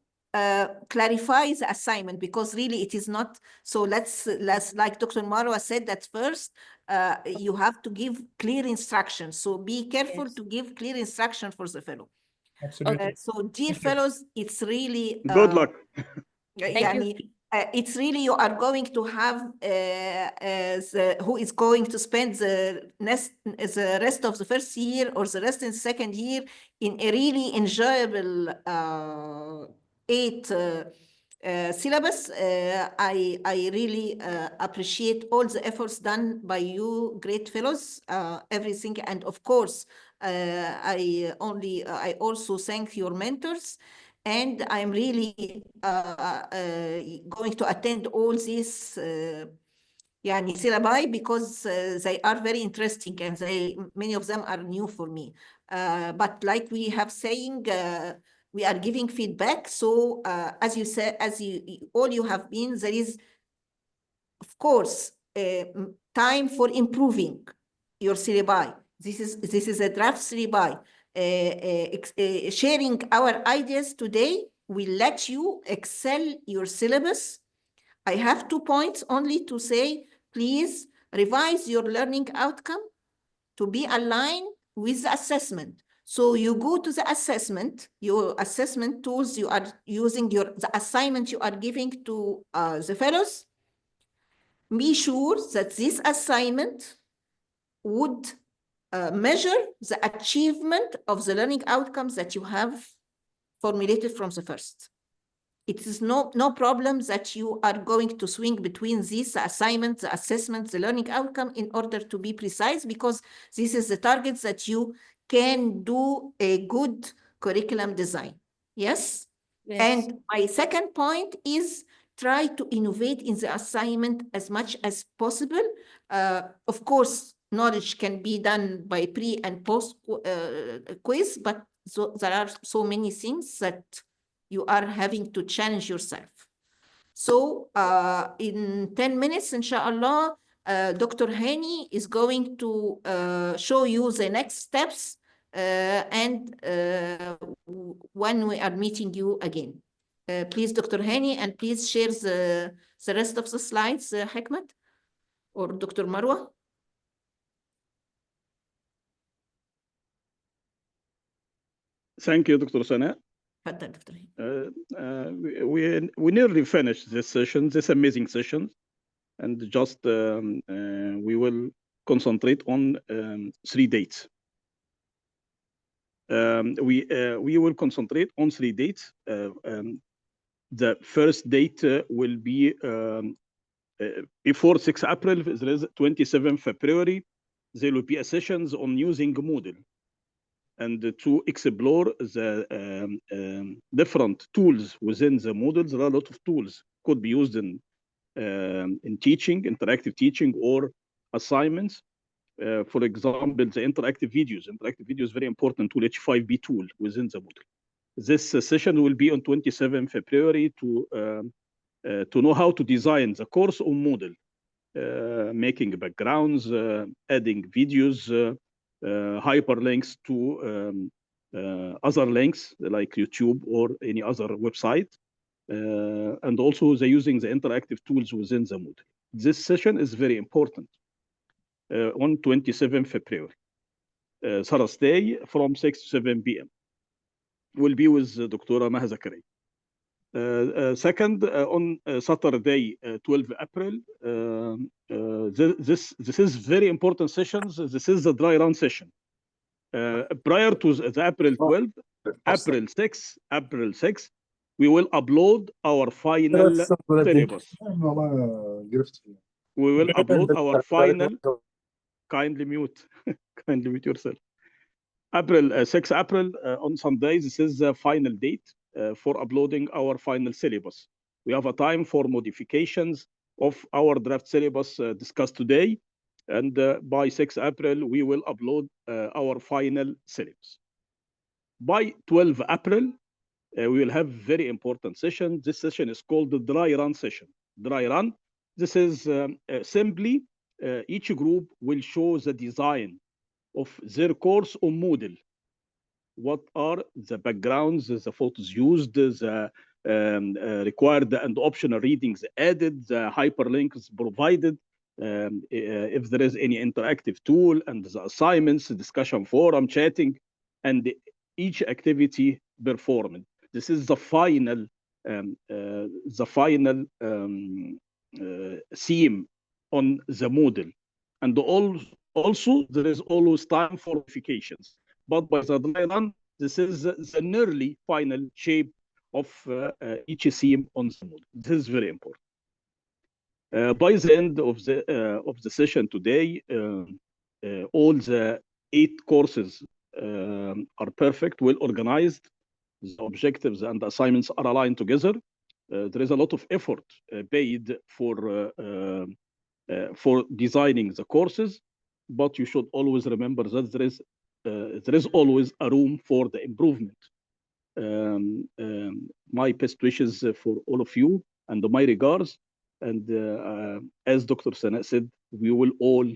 S5: clarify the assignment, because really it is not. So let's like Dr. Marwa said, that first you have to give clear instructions. So be careful to give clear instruction for the fellow.
S22: Absolutely.
S5: So dear fellows, it's really
S11: good luck.
S5: It's really, you are going to have who is going to spend the rest of the first year or the rest in the second year in a really enjoyable 8 syllabus. I really appreciate all the efforts done by you, great fellows, everything. And of course, I also thank your mentors. And I'm really going to attend all these syllabi, because they are very interesting, and many of them are new for me. But like we have saying, we are giving feedback. So as you said, all you have been, there is, of course, time for improving your syllabi. This is a draft syllabi. Sharing our ideas today will let you excel your syllabus. I have 2 points only to say. Please revise your learning outcome to be aligned with the assessment. So you go to the assessment, your assessment tools you are using, the assignment you are giving to the fellows. Be sure that this assignment would measure the achievement of the learning outcomes that you have formulated from the first. It is no problem that you are going to swing between these assignments, the assessments, the learning outcome in order to be precise, because this is the target that you can do a good curriculum design. Yes? And my second point is try to innovate in the assignment as much as possible. Of course, knowledge can be done by pre and post quiz, but there are so many things that you are having to challenge yourself. So in 10 minutes, inshallah, Dr. Hani is going to show you the next steps and when we are meeting you again. Please, Dr. Hani, and please share the rest of the slides, Hikmat or Dr. Marwa.
S11: Thank you, Dr. Sana. We nearly finished this session, this amazing session, and just we will concentrate on 3 dates. We will concentrate on 3 dates. The first date will be before 6 April, there is 27 February. There will be a sessions on using Moodle and to explore the different tools within the Moodle. There are a lot of tools could be used in teaching, interactive teaching, or assignments. For example, the interactive videos. Interactive video is very important tool, H5B tool within the Moodle. This session will be on 27 February to know how to design the course on Moodle, making backgrounds, adding videos, hyperlinks to other links like YouTube or any other website, and also using the interactive tools within the Moodle. This session is very important on 27 February, Thursday from 6 to 7 p.m. Will be with Dr. Maha Zakaria. Second, on Saturday, 12 April, this is very important sessions. This is the dry run session. Prior to the April 12, April 6, we will upload our final syllabus. We will upload our final. Kindly mute yourself. April 6 April on Sunday. This is the final date for uploading our final syllabus. We have a time for modifications of our draft syllabus discussed today, and by 6 April we will upload our final syllabus. By 12 April we will have very important session. This session is called the dry run session. Dry run. This is simply each group will show the design of their course on Moodle. What are the backgrounds, the photos used, the required and optional readings added, the hyperlinks provided, if there is any interactive tool, and the assignments, discussion forum, chatting, and each activity performed. This is the final theme on the Moodle, and also there is always time for modifications. But by the dry run, this is the nearly final shape of each theme on the Moodle. This is very important. By the end of the session today, all the 8 courses are perfect, well organized. The objectives and the assignments are aligned together. There is a lot of effort paid for designing the courses, but you should always remember that there is always a room for the improvement. My best wishes for all of you and my regards. And as Dr. Sana said, we will all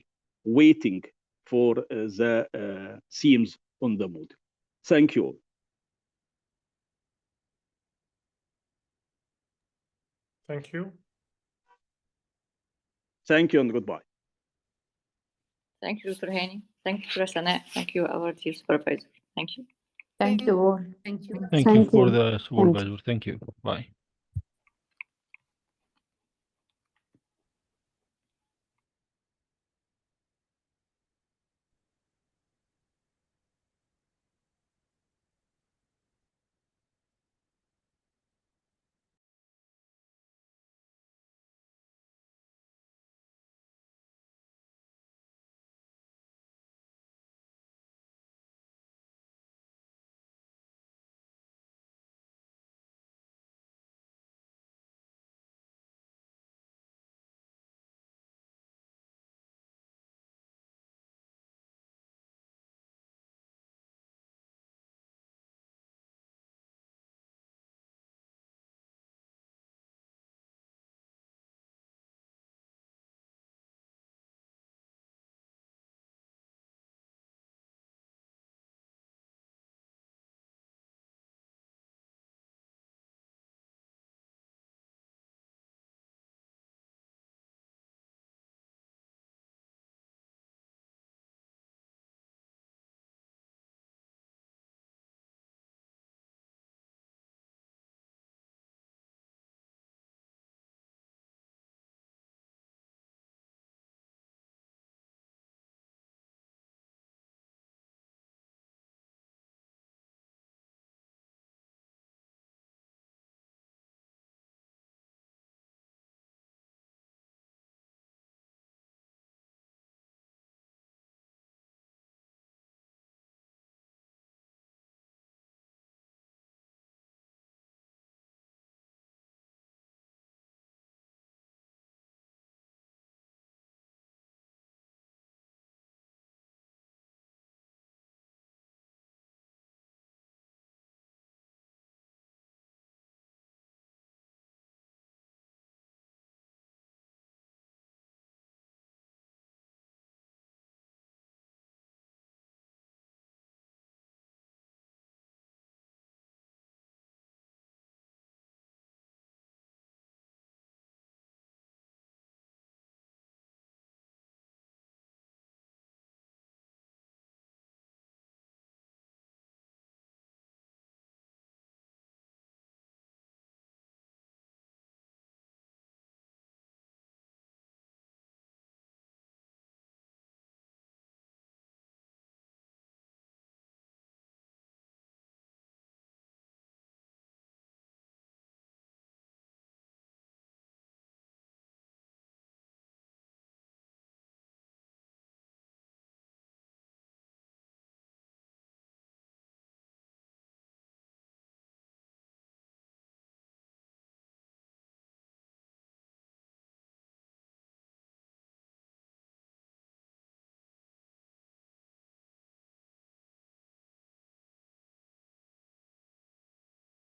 S11: waiting for the themes on the Moodle. Thank you all.
S22: Thank you.
S11: Thank you and goodbye.
S20: Thank you, Dr. Hani. Thank you, Dr. Sana. Thank you, our dear supervisor. Thank you.
S19: Thank you all.
S4: Thank you for the supervisor. Thank you. Bye.